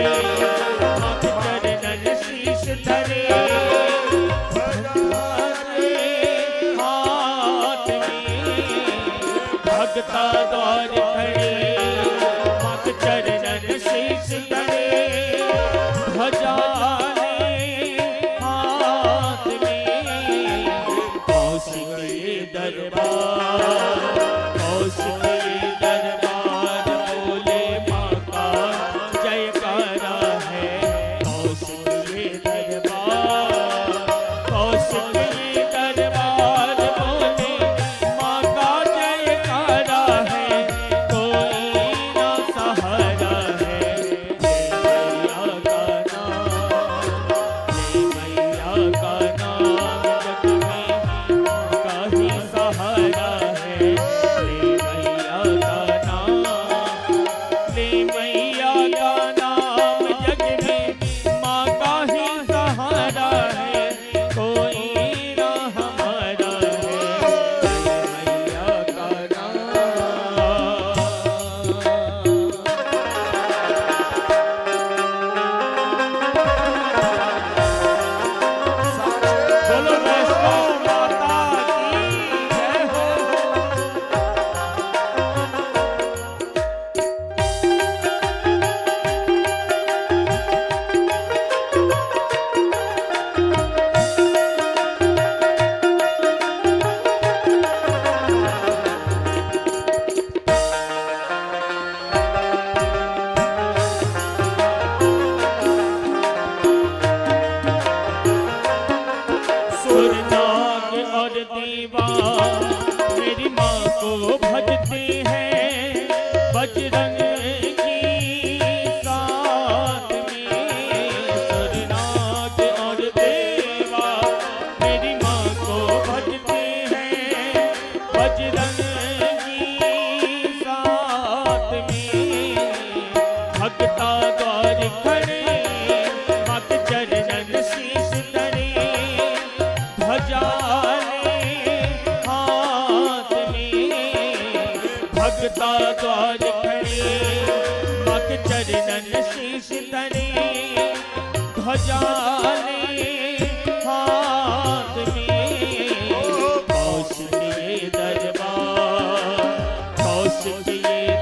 मत चरणन शीश धरे हाथ में भगता द्वार खड़े मत चरणन शीश धरे ध्वजा हाथ में कौशिक दरबार कौशिक दरबार बोले माँ का जयकारा है कौशिक दरबार कौशिक दरबार बोले माँ का जयकारा है कोई ना सहारा है मैया का नाम मैया का नाम जग में का ही सहारा है मैया का नाम मैया का नाम जग में माँ का ही सहारा है कोई ना हमारा है मैया का नाम बोलो वैष्णो माता की जय हो सुर नाग और देवा मेरी माँ को भजते हैं बजरंग की साथ में सुर नाग और देवा मेरी माँ को भजते हैं बजरंग की साथ में भगता द्वार खड़े मत चरणन शीश धरे ध्वजा हाथ में भगता द्वार खड़े मत चरणन शीश धरे ध्वजा हाथ में कौशिक दरबार कौशिक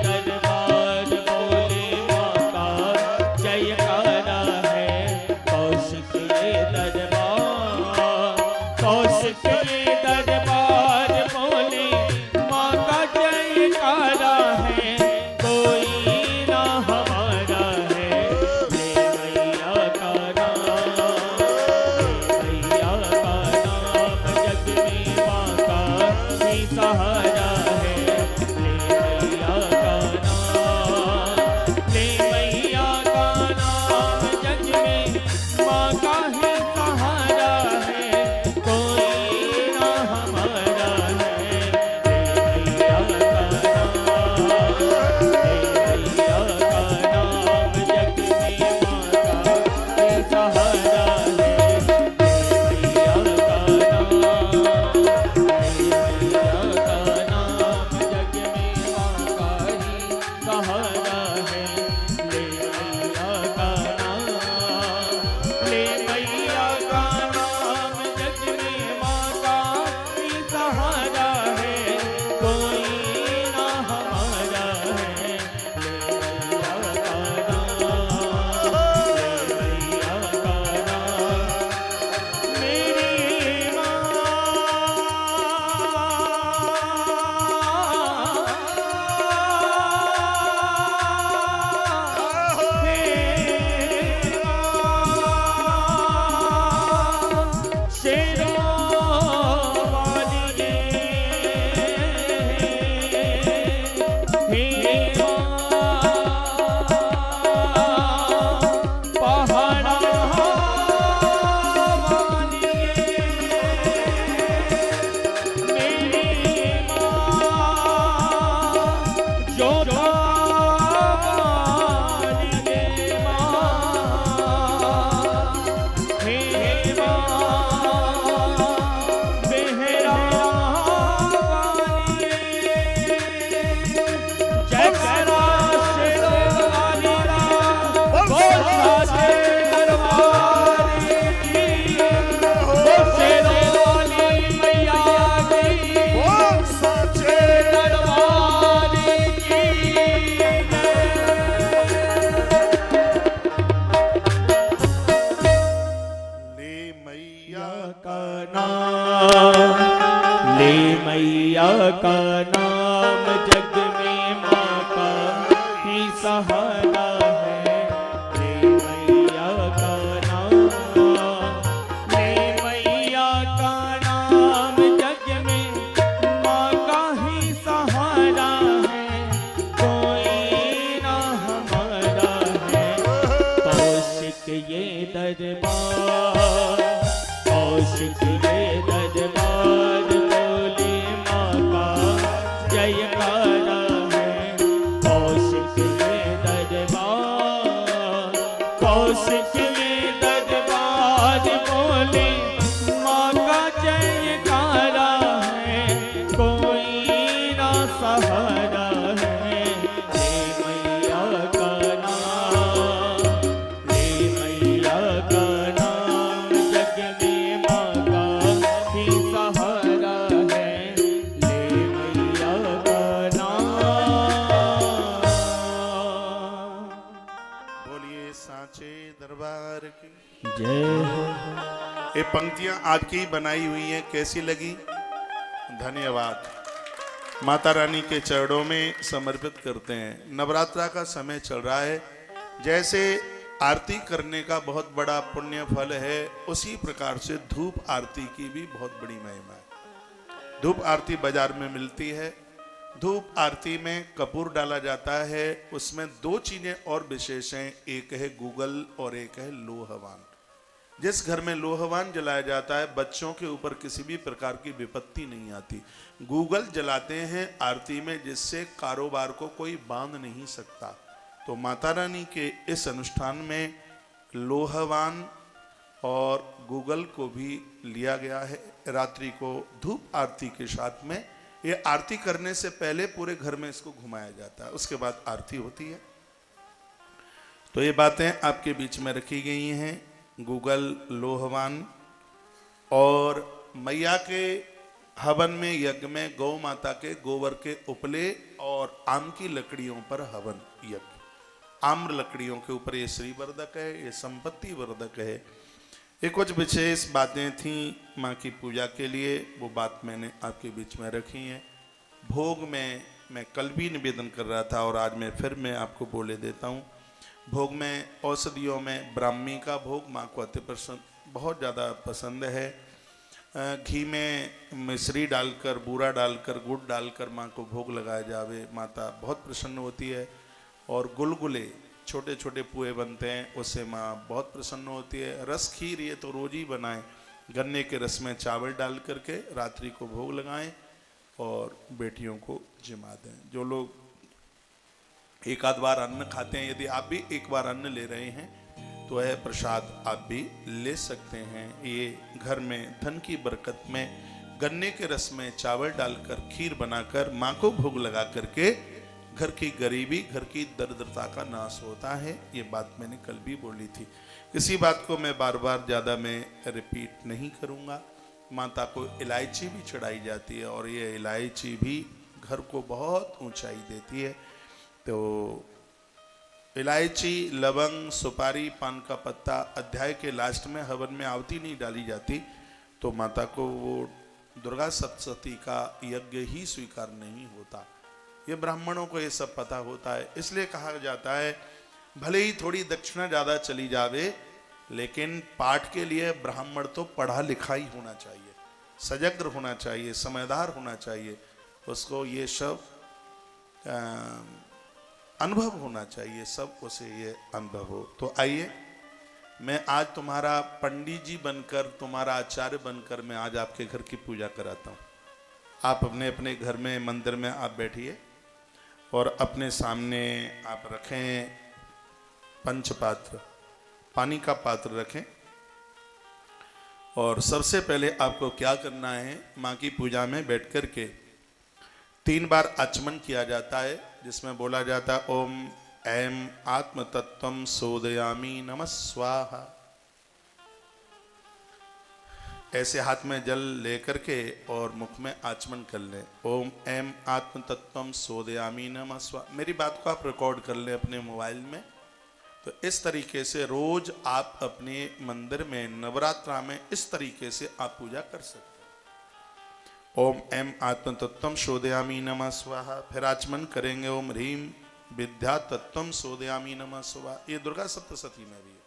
दरबार बोले माँ का जयकारा है कौशिक दरबार कौशिक दरबार बोले माँ का जयकारा है कोई ना हमारा है मैया का नाम ये दरबार, कौशिक ये दरबार, बोले माँ का जयकारा है। कौशिक ये दरबार, कौशिक ये दरबार, बोले माँ का जयकारा है। कोई ना सहारा है, ले मैया का नाम, ले मैया का नाम, जग में माँ का ही सहारा है। ले मैया का नाम। बोलिए सांचे दरबार की जय हो। ये पंक्तियां आपकी बनाई हुई हैं, कैसी लगी? धन्यवाद। माता रानी के चरणों में समर्पित करते हैं। नवरात्रा का समय चल रहा है, जैसे आरती करने का बहुत बड़ा पुण्य फल है, उसी प्रकार से धूप आरती की भी बहुत बड़ी महिमा है। धूप आरती बाजार में मिलती है। धूप आरती में कपूर डाला जाता है। उसमें दो चीजें और विशेष हैं, एक है गूगल और एक है लोहवान। जिस घर में लोहवान जलाया जाता है, बच्चों के ऊपर किसी भी प्रकार की विपत्ति नहीं आती। गूगल जलाते हैं आरती में, जिससे कारोबार को कोई बांध नहीं सकता। तो माता रानी के इस अनुष्ठान में लोहवान और गूगल को भी लिया गया है। रात्रि को धूप आरती के साथ में, ये आरती करने से पहले पूरे घर में इसको घुमाया जाता है, उसके बाद आरती होती है। तो ये बातें आपके बीच में रखी गई हैं। गूगल, लोहवान और मैया के हवन में, यज्ञ में गौ माता के गोबर के उपले और आम की लकड़ियों पर हवन यज्ञ। आम्र लकड़ियों के ऊपर ये श्री वर्धक है, ये संपत्ति वर्धक है। ये कुछ विशेष बातें थीं माँ की पूजा के लिए, वो बात मैंने आपके बीच में रखी है। भोग में मैं कल भी निवेदन कर रहा था और आज मैं आपको बोले देता हूँ। भोग में औषधियों में ब्राह्मी का भोग माँ को अति पसंद, बहुत ज़्यादा पसंद है। घी में मिश्री डालकर, बूरा डालकर, गुड़ डालकर माँ को भोग लगाया जावे, माता बहुत प्रसन्न होती है। और गुलगुले, छोटे छोटे पुए बनते हैं, उससे माँ बहुत प्रसन्न होती है। रस खीर ये तो रोज ही बनाएं, गन्ने के रस में चावल डाल करके रात्रि को भोग लगाएं और बेटियों को जिमा दें। जो लोग एक आध बार अन्न खाते हैं, यदि आप भी एक बार अन्न ले रहे हैं तो यह प्रसाद आप भी ले सकते हैं। ये घर में धन की बरकत में गन्ने के रस में चावल डालकर खीर बनाकर माँ को भोग लगा करके घर की गरीबी, घर की दरिद्रता का नाश होता है। ये बात मैंने कल भी बोली थी। किसी बात को मैं बार बार ज़्यादा मैं रिपीट नहीं करूँगा। माता को इलायची भी चढ़ाई जाती है और ये इलायची भी घर को बहुत ऊंचाई देती है। तो इलायची, लवंग, सुपारी, पान का पत्ता, अध्याय के लास्ट में हवन में आहुति नहीं डाली जाती तो माता को वो दुर्गा सप्तशती का यज्ञ ही स्वीकार नहीं होता। ये ब्राह्मणों को ये सब पता होता है, इसलिए कहा जाता है भले ही थोड़ी दक्षिणा ज़्यादा चली जावे, लेकिन पाठ के लिए ब्राह्मण तो पढ़ा लिखा ही होना चाहिए, सजग होना चाहिए, समझदार होना चाहिए, उसको ये सब अनुभव होना चाहिए, सब उसे ये अनुभव हो। तो आइए, मैं आज तुम्हारा पंडित जी बनकर, तुम्हारा आचार्य बनकर मैं आज आपके घर की पूजा कराता हूँ। आप अपने अपने घर में, मंदिर में आप बैठिए और अपने सामने आप रखें पंचपात्र, पानी का पात्र रखें। और सबसे पहले आपको क्या करना है, माँ की पूजा में बैठ कर के 3 बार आचमन किया जाता है, जिसमें बोला जाता है ओम ऐम आत्म तत्वम सोदयामी नमः स्वाहा। ऐसे हाथ में जल लेकर के और मुख में आचमन कर लें, ओम ऐम आत्म तत्वम सोदयामी नमः स्वाहा। मेरी बात को आप रिकॉर्ड कर लें अपने मोबाइल में। तो इस तरीके से रोज आप अपने मंदिर में नवरात्रा में इस तरीके से आप पूजा कर सकते हैं। ओम ऐम आत्म तत्वम सोदयामी नमः स्वाहा। फिर आचमन करेंगे ओम ह्रीम विद्या तत्वम सोदयामी नमः स्वाहा। ये दुर्गा सप्तशती में भी है,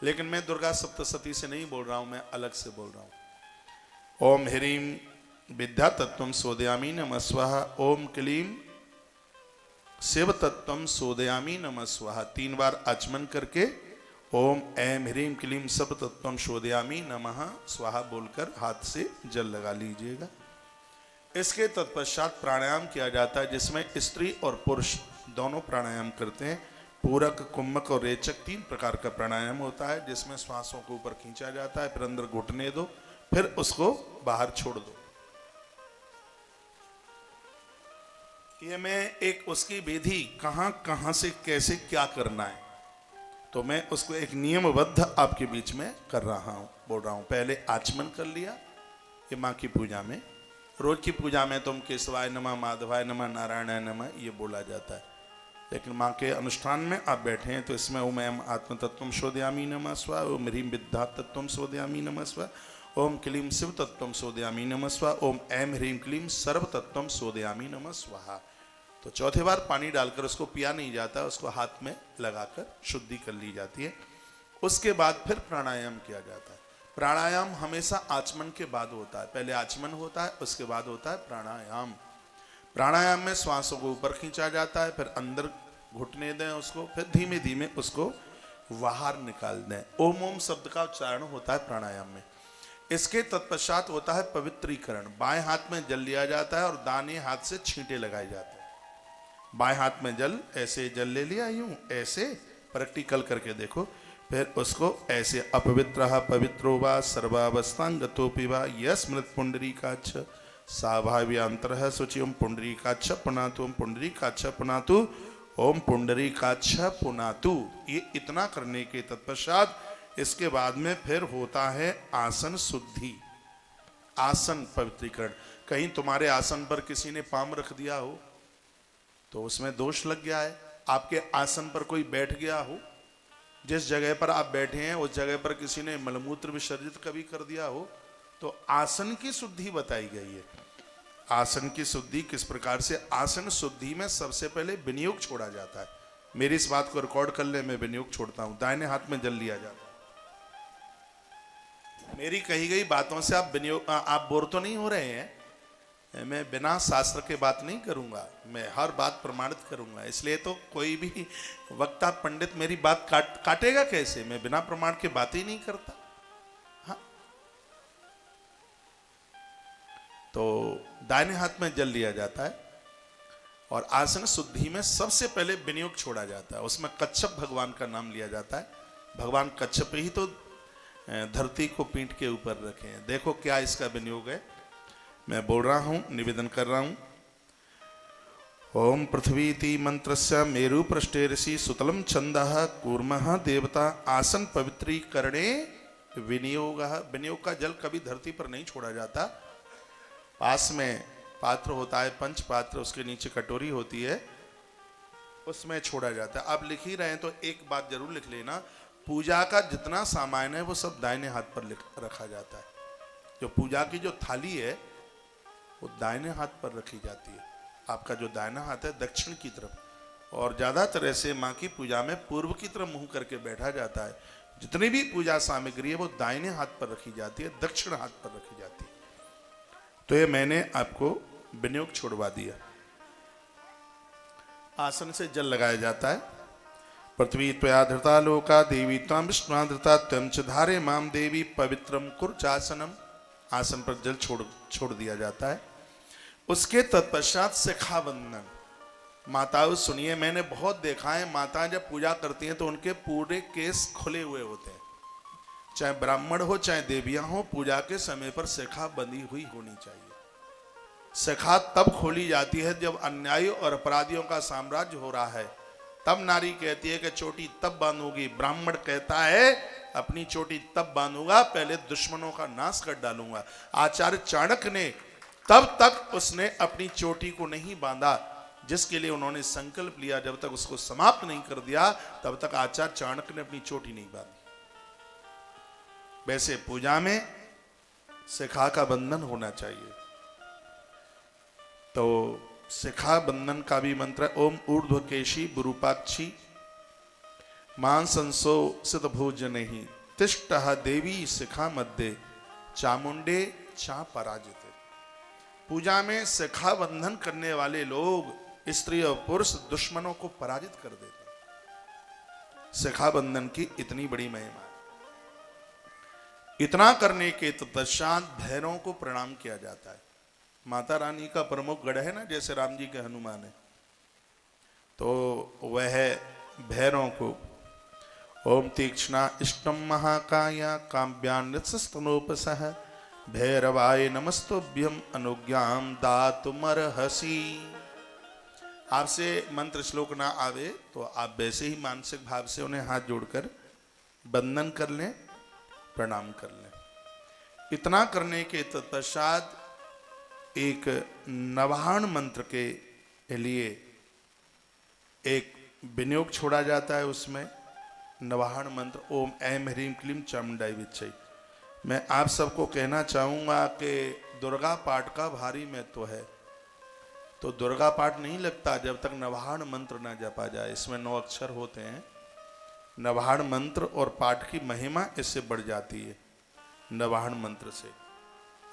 लेकिन मैं दुर्गा सप्तशती से नहीं बोल रहा हूं, मैं अलग से बोल रहा हूं। ओम ह्रीम विद्या तत्वम सोदयामी नमः स्वाहा। ओम क्लीम शिव तत्वम सोदयामी नमः स्वाहा। 3 बार आचमन करके ओम ऐं ह्रीं क्लीं सब तत्वम शोधयामी नमः स्वाहा बोलकर हाथ से जल लगा लीजिएगा। इसके तत्पश्चात प्राणायाम किया जाता है, जिसमें स्त्री और पुरुष दोनों प्राणायाम करते हैं। पूरक, कुंभक और रेचक 3 प्रकार का प्राणायाम होता है, जिसमें श्वासों को ऊपर खींचा जाता है, फिर अंदर घुटने दो, फिर उसको बाहर छोड़ दो। ये मैं एक उसकी विधि कहां कहां से कैसे क्या करना है, तो मैं उसको एक नियमबद्ध आपके बीच में कर रहा हूं, बोल रहा हूं। पहले आचमन कर लिया, ये माँ की पूजा में, रोज की पूजा में तुम केशवाय नमः, माधवाय नमः, नारायणाय नमः ये बोला जाता है, लेकिन माँ के अनुष्ठान में आप बैठे हैं तो इसमें ओम ऐं आत्म तत्वम शोधयामी नमः स्वा, ओम ह्रीं विद्या तत्वम शोधयामी नमः स्वा, ओम क्लीं शिव तत्वम शोधयामी नमः स्वा, ओम ऐं ह्रीं क्लीं सर्व तत्वम शोधयामी नमः स्वाहा। तो चौथे बार पानी डालकर उसको पिया नहीं जाता, उसको हाथ में लगाकर शुद्धि कर ली जाती है। उसके बाद फिर प्राणायाम किया जाता है। प्राणायाम हमेशा आचमन के बाद होता है, पहले आचमन होता है, उसके बाद होता है प्राणायाम। प्राणायाम में श्वासों को ऊपर खींचा जाता है, फिर अंदर घुटने दें उसको, फिर धीमे धीमे उसको बाहर निकाल दें। ओम ओम शब्द का उच्चारण होता है प्राणायाम में। इसके तत्पश्चात होता है पवित्रीकरण। बाएं हाथ में जल लिया जाता है और दाहिने हाथ से छींटे लगाए जाते हैं। बाएं हाथ में जल, ऐसे जल ले लिया, यूं ऐसे प्रैक्टिकल करके देखो, फिर उसको ऐसे अपवित्रः पवित्रो वा सर्वावस्थांगतोऽपि वा यस्मृत पुंडरीकाक्ष साभाव्यांतरः शुचि ओम पुंडरीकाक्ष पुनातु, ओम पुंडरीकाक्ष पुनातु, ओम पुंडरीकाक्ष पुनातु। ये इतना करने के तत्पश्चात इसके बाद में फिर होता है आसन शुद्धि, आसन पवित्रीकरण। कहीं तुम्हारे आसन पर किसी ने पाम रख दिया हो तो उसमें दोष लग गया है। आपके आसन पर कोई बैठ गया हो, जिस जगह पर आप बैठे हैं उस जगह पर किसी ने मलमूत्र विसर्जित कभी कर दिया हो, तो आसन की शुद्धि बताई गई है। आसन की शुद्धि किस प्रकार से? आसन शुद्धि में सबसे पहले विनियोग छोड़ा जाता है। मेरी इस बात को रिकॉर्ड कर ले, मैं विनियोग छोड़ता हूं। दाहिने हाथ में जल लिया जाता है। मेरी कही गई बातों से आप विनियोग, आप बोर तो नहीं हो रहे हैं? मैं बिना शास्त्र के बात नहीं करूंगा, मैं हर बात प्रमाणित करूंगा। इसलिए तो कोई भी वक्ता पंडित मेरी बात काटेगा कैसे? मैं बिना प्रमाण के बात ही नहीं करता। हाँ, तो दाहिने हाथ में जल लिया जाता है और आसन शुद्धि में सबसे पहले विनियोग छोड़ा जाता है। उसमें कच्छप भगवान का नाम लिया जाता है। भगवान कच्छप ही तो धरती को पीठ के ऊपर रखे हैं। देखो क्या इसका विनियोग है, मैं बोल रहा हूं, निवेदन कर रहा हूं। ओम पृथ्वीति मंत्रस्य मेरु पृष्ठे ऋषि सुतलम छंदः कूर्मः देवता आसन पवित्रीकरणे विनियोगः। विनियोग का जल कभी धरती पर नहीं छोड़ा जाता। पास में पात्र होता है, पंच पात्र, उसके नीचे कटोरी होती है, उसमें छोड़ा जाता है। आप लिख ही रहे हैं तो एक बात जरूर लिख लेना, पूजा का जितना सामान है वो सब दाहिने हाथ पर रखा जाता है। जो पूजा की जो थाली है वो दाहिने हाथ पर रखी जाती है। आपका जो दाहिना हाथ है दक्षिण की तरफ, और ज्यादातर ऐसे माँ की पूजा में पूर्व की तरफ मुंह करके बैठा जाता है। जितनी भी पूजा सामग्री है वो दाहिने हाथ पर रखी जाती है, दक्षिण हाथ पर रखी जाती है। तो ये मैंने आपको विनियोग छोड़वा दिया। आसन से जल लगाया जाता है। पृथ्वी त्वया धृता लोका देवी त्वां विष्णुना धृता त्वं च धारे माम देवी पवित्रम कुर्चासनम। आसन पर जल छोड़ दिया जाता है। उसके तत्पश्चात शिखा बंधन। माताओं सुनिए, मैंने बहुत देखा है माताएं जब पूजा करती हैं तो उनके पूरे केस खुले हुए होते हैं। चाहे ब्राह्मण हो चाहे देवियां हो, पूजा के समय पर शिखा बंधी हुई होनी चाहिए। शिखा तब खोली जाती है जब अन्यायी और अपराधियों का साम्राज्य हो रहा है, तब नारी कहती है कि चोटी तब बांधूंगी। ब्राह्मण कहता है अपनी चोटी तब बांधूंगा, पहले दुश्मनों का नाश कर डालूंगा। आचार्य चाणक्य ने तब तक उसने अपनी चोटी को नहीं बांधा जिसके लिए उन्होंने संकल्प लिया। जब तक उसको समाप्त नहीं कर दिया तब तक आचार्य चाणक्य ने अपनी चोटी नहीं बांधी। वैसे पूजा में शिखा का बंधन होना चाहिए। तो शिखा बंधन का भी मंत्र है, ओम ऊर्ध्वकेशी विरूपाक्षी मान संसो सिद्ध भोजनहि तिष्ठः देवी शिखा मध्य चामुंडे चा पराजित। पूजा में शिखा बंधन करने वाले लोग, स्त्री और पुरुष, दुश्मनों को पराजित कर देते हैं। शिखा बंधन की इतनी बड़ी महिमा है। इतना करने के तत्पश्चात भैरवों को प्रणाम किया जाता है। माता रानी का प्रमुख गढ़ है ना, जैसे राम जी के हनुमान है, तो वह भैरवों को ओम तीक्ष्णा इष्टम महाकाया काव्यान्यस्तनोपसह भैरवाय नमस्तुभ्यम अनुज्ञाम दातुमर्हसि। आपसे मंत्र श्लोक ना आवे तो आप वैसे ही मानसिक भाव से उन्हें हाथ जोड़कर वंदन कर लें, प्रणाम कर लें। इतना करने के तत्पश्चात एक नवाहन मंत्र के लिए एक विनियोग छोड़ा जाता है। उसमें नवाहन मंत्र ओम ऐं ह्रीं क्लीं चामुंडाई विच्चै। मैं आप सबको कहना चाहूँगा कि दुर्गा पाठ का भारी महत्व है, तो दुर्गा पाठ नहीं लगता जब तक नवाहन मंत्र न जपा जाए। इसमें 9 अक्षर होते हैं। नवाहन मंत्र और पाठ की महिमा इससे बढ़ जाती है नवाहन मंत्र से।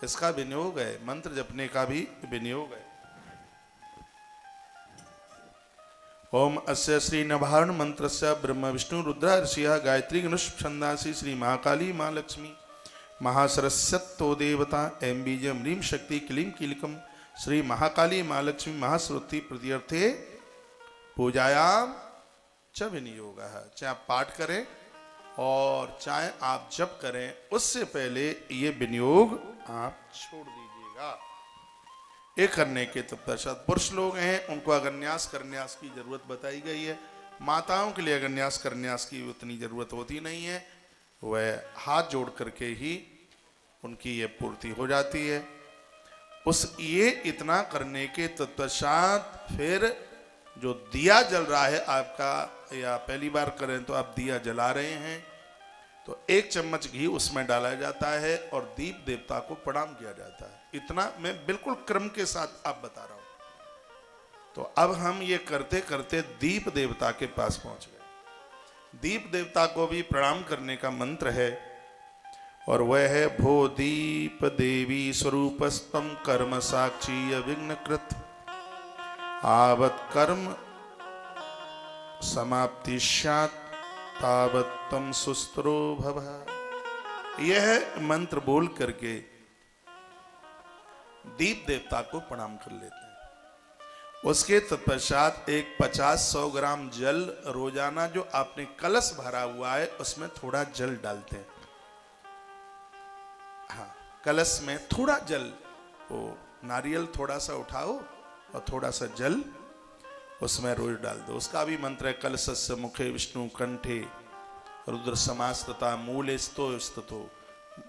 इसका विनियोग है, मंत्र जपने का भी विनियोग है। ओम अस्य श्री नवाहन मंत्रस्य ब्रह्म विष्णु रुद्र ऋषिः गायत्री गणुष छंदासी श्री महाकाली माँ लक्ष्मी महासरस्वतो देवता ऐं बीजं ह्रीं शक्ति क्लीं कीलकम श्री महाकाली माँ लक्ष्मी महासरस्वती प्रत्यर्थे पूजायाम च विनियोग है। चाहे आप पाठ करें और चाहे आप जप करें, उससे पहले ये विनियोग आप छोड़ दीजिएगा। ये करने के तत्पश्चात पुरुष लोग हैं, उनको अगन्यास करन्यास की जरूरत बताई गई है। माताओं के लिए अगन्यास करन्यास की उतनी जरूरत होती नहीं है, वह हाथ जोड़ करके ही उनकी ये पूर्ति हो जाती है। ये इतना करने के तत्पश्चात फिर जो दिया जल रहा है आपका, या पहली बार करें तो आप दिया जला रहे हैं, तो 1 चम्मच घी उसमें डाला जाता है और दीप देवता को प्रणाम किया जाता है। इतना मैं बिल्कुल क्रम के साथ आप बता रहा हूं। तो अब हम ये करते करते दीप देवता के पास पहुंच गए। दीप देवता को भी प्रणाम करने का मंत्र है और वह है भो दीप देवी स्वरूपस्तम कर्म साक्षी अविघ्नकृत आवत कर्म समाप्ति स्यात् तावत तम सुस्त्रो भव। यह मंत्र बोल करके दीप देवता को प्रणाम कर लेते हैं। उसके तत्पश्चात एक 50-100 ग्राम जल रोजाना जो आपने कलश भरा हुआ है उसमें थोड़ा जल डालते हैं। हाँ, कलश में थोड़ा जल, वो नारियल थोड़ा सा उठाओ और थोड़ा सा जल उसमें रोज डाल दो। उसका भी मंत्र है कलशस्य मुखे विष्णु कंठे रुद्र समास्तता मूले स्तो।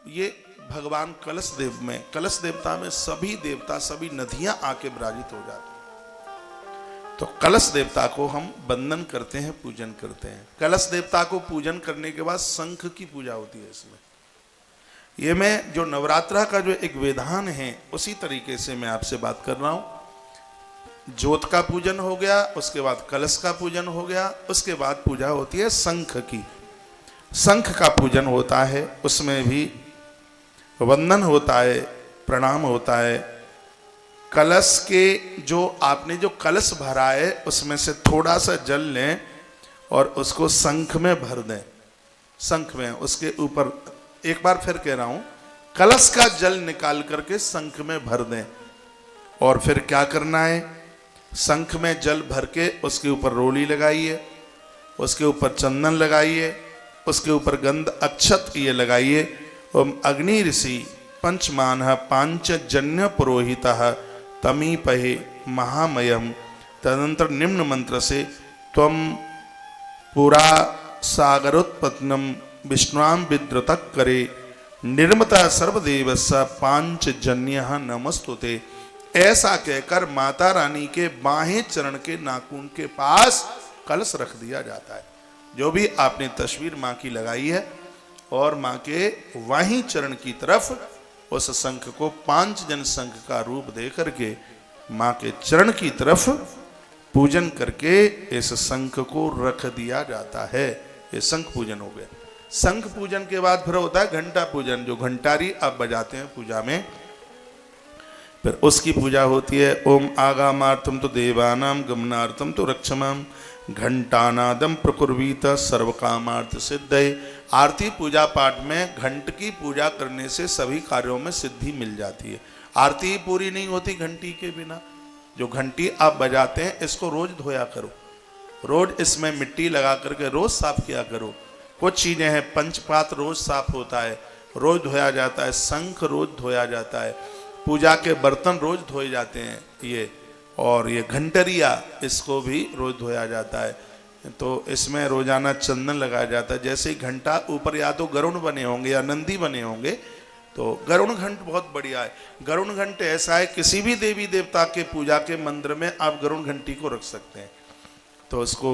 ये भगवान कलश देव में, कलश देवता में सभी देवता, सभी नदियां आके विराजित हो जाती हैं। तो कलश देवता को हम वंदन करते हैं, पूजन करते हैं। कलश देवता को पूजन करने के बाद शंख की पूजा होती है इसमें। ये मैं जो नवरात्रा का जो एक विधान है उसी तरीके से मैं आपसे बात कर रहा हूं। ज्योत का पूजन हो गया, उसके बाद कलश का पूजन हो गया, उसके बाद पूजा होती है शंख की। शंख का पूजन होता है, उसमें भी वंदन होता है, प्रणाम होता है। कलश के जो आपने जो कलश भरा है उसमें से थोड़ा सा जल लें और उसको शंख में भर दें। शंख में उसके ऊपर, एक बार फिर कह रहा हूं, कलश का जल निकाल करके शंख में भर दें। और फिर क्या करना है, शंख में जल भर के उसके ऊपर रोली लगाइए, उसके ऊपर चंदन लगाइए, उसके ऊपर गंध अक्षत ये लगाइए। ओम अग्नि ऋषि पंचमान पांचजन्य पुरोहितः तमीपहे महामयम। तदनंतर निम्न मंत्र से त्वम पुरा सागरोत्पन्नम विष्णुआं विद्रुतः करे निर्मता सर्वदेवस्य पांचजन्यः नमस्तुते। ऐसा कहकर माता रानी के बाहें चरण के नाखून के पास कलश रख दिया जाता है। जो भी आपने तस्वीर माँ की लगाई है और माँ के वहीं चरण की तरफ उस शंख को 5 जन शंख का रूप दे करके माँ के चरण की तरफ पूजन करके इस शंख को रख दिया जाता है। ये शंख पूजन हो गया। शंख पूजन के बाद फिर होता है घंटा पूजन, जो घंटारी आप बजाते हैं पूजा में, फिर उसकी पूजा होती है। ओम आगामार्तम तो देवानाम गमनार्थम तो रक्षमाम घंटानादम प्रकुर्वीत सर्व कामार्थ सिद्धये। आरती पूजा पाठ में घंट की पूजा करने से सभी कार्यों में सिद्धि मिल जाती है। आरती ही पूरी नहीं होती घंटी के बिना। जो घंटी आप बजाते हैं इसको रोज धोया करो, रोज इसमें मिट्टी लगा करके रोज साफ किया करो। कुछ चीजें हैं, पंचपात रोज साफ होता है, रोज धोया जाता है, शंख रोज धोया जाता है, पूजा के बर्तन रोज धोए जाते हैं ये, और ये घंटरिया इसको भी रोज धोया जाता है। तो इसमें रोजाना चंदन लगाया जाता है। जैसे ही घंटा ऊपर या तो गरुण बने होंगे या नंदी बने होंगे, तो गरुण घंट बहुत बढ़िया है। गरुण घंट ऐसा है, किसी भी देवी देवता के पूजा के मंदिर में आप गरुण घंटी को रख सकते हैं। तो उसको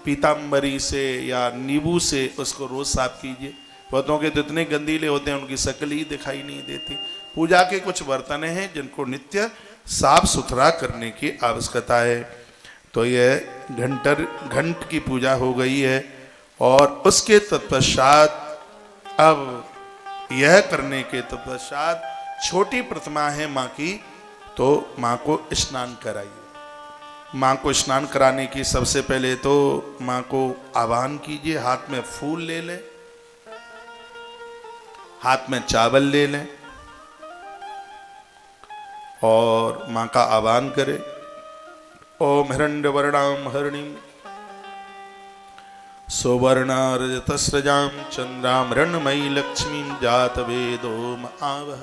पीताम्बरी से या नींबू से उसको रोज साफ कीजिए। बहुतों के तो इतने गंदीले होते हैं उनकी शक्ल ही दिखाई नहीं देती। पूजा के कुछ बर्तन हैं जिनको नित्य साफ सुथरा करने की आवश्यकता है। तो यह घंट की पूजा हो गई है। और उसके तत्पश्चात अब यह करने के तत्पश्चात छोटी प्रतिमा है माँ की, तो माँ को स्नान कराइए। माँ को स्नान कराने की सबसे पहले तो माँ को आवाहन कीजिए। हाथ में फूल ले लें, हाथ में चावल ले लें और माँ का आवाहन करें। ओम हिरण्यवर्णाम हरिणीम सौवर्णारजतस्रजाम चंद्राम रणमयी लक्ष्मीं जात वेदोम आवह।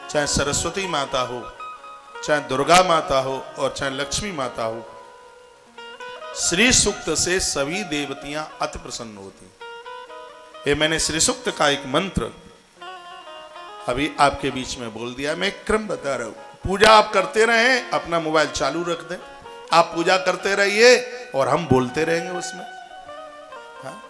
चाहे सरस्वती माता हो, चाहे दुर्गा माता हो और चाहे लक्ष्मी माता हो, श्री सूक्त से सभी देवतियां अति प्रसन्न होती। ये मैंने श्री सूक्त का एक मंत्र अभी आपके बीच में बोल दिया। मैं एक क्रम बता रहा हूं। पूजा आप करते रहें, अपना मोबाइल चालू रख दें, आप पूजा करते रहिए और हम बोलते रहेंगे उसमें। हाँ?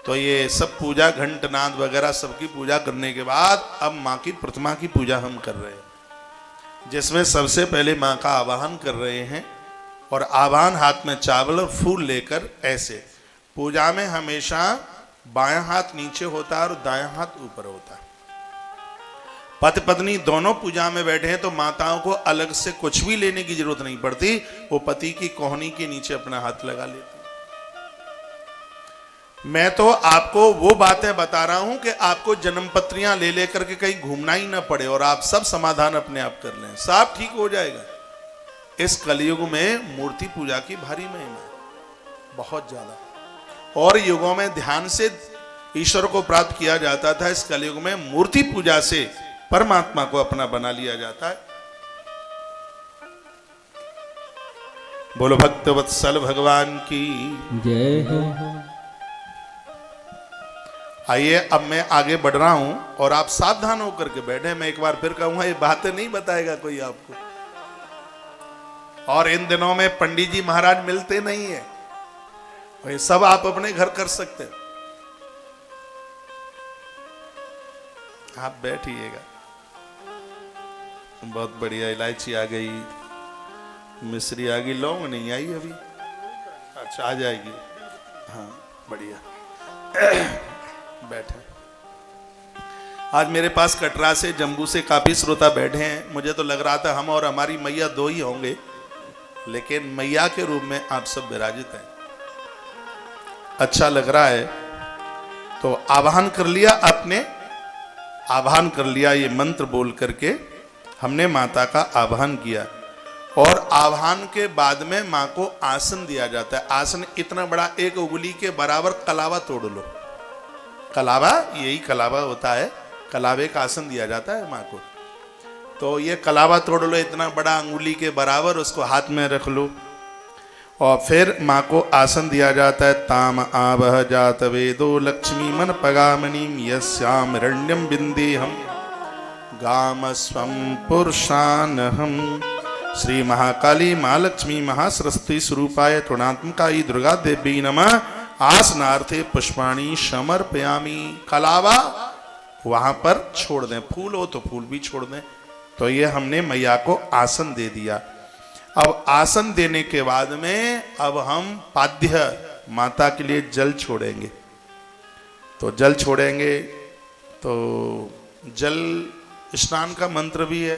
तो ये सब पूजा घंटनाद वगैरह सबकी पूजा करने के बाद अब माँ की प्रतिमा की पूजा हम कर रहे हैं, जिसमें सबसे पहले माँ का आवाहन कर रहे हैं। और आवाहन हाथ में चावल और फूल लेकर ऐसे। पूजा में हमेशा बायां हाथ नीचे होता है और दायां हाथ ऊपर होता है। पति पत्नी दोनों पूजा में बैठे हैं तो माताओं को अलग से कुछ भी लेने की जरूरत नहीं पड़ती। वो पति की कोहनी के नीचे अपना हाथ लगा लेती। मैं तो आपको वो बातें बता रहा हूं कि आपको जन्मपत्रियां ले लेकर के कहीं घूमना ही ना पड़े और आप सब समाधान अपने आप कर लें, सब ठीक हो जाएगा। इस कलयुग में मूर्ति पूजा की भारी महिमा है, बहुत ज्यादा। और युगों में ध्यान से ईश्वर को प्राप्त किया जाता था, इस कलयुग में मूर्ति पूजा से परमात्मा को अपना बना लिया जाता है। बोलो भक्तवत्सल भगवान की जय हो। आइए अब मैं आगे बढ़ रहा हूं और आप सावधान होकर के बैठे। मैं एक बार फिर कहूंगा, ये बातें नहीं बताएगा कोई आपको। और इन दिनों में पंडित जी महाराज मिलते नहीं है, ये सब आप अपने घर कर सकते हैं। आप बैठिएगा। बहुत बढ़िया। इलायची आ गई, मिश्री आ गई, लौंग नहीं आई अभी। अच्छा आ जाएगी। हाँ बढ़िया। बैठे। आज मेरे पास कटरा से, जम्मू से काफी श्रोता बैठे हैं। मुझे तो लग रहा था हम और हमारी मैया दो ही होंगे, लेकिन मैया के रूप में आप सब विराजित हैं। अच्छा लग रहा है। तो आवाहन कर लिया आपने, आवाहन कर लिया। ये मंत्र बोल करके हमने माता का आवाहन किया। और आवाहन के बाद में माँ को आसन दिया जाता है। आसन इतना बड़ा, एक उंगली के बराबर कलावा तोड़ लो। कलावा, यही कलावा होता है, कलावे का आसन दिया जाता है माँ को। तो ये कलावा तोड़ लो इतना बड़ा, अंगुली के बराबर, उसको हाथ में रख लो और फिर माँ को आसन दिया जाता है। ताम आवह जात वेदो लक्ष्मी मन पगामनीम यस्याम हिरण्यम बिंदेहम गाम स्वम पुरुषान हम। श्री महाकाली महालक्ष्मी महासरस्वती स्वरूपाय त्रिगुणात्मकाय दुर्गा देवी नमः। आसनार्थे पुष्पाणि समर्पयामि। कलावा वहां पर छोड़ दें, फूल हो तो फूल भी छोड़ दें। तो ये हमने मैया को आसन दे दिया। अब आसन देने के बाद में अब हम पाद्य माता के लिए जल छोड़ेंगे। तो जल छोड़ेंगे तो जल स्नान का मंत्र भी है,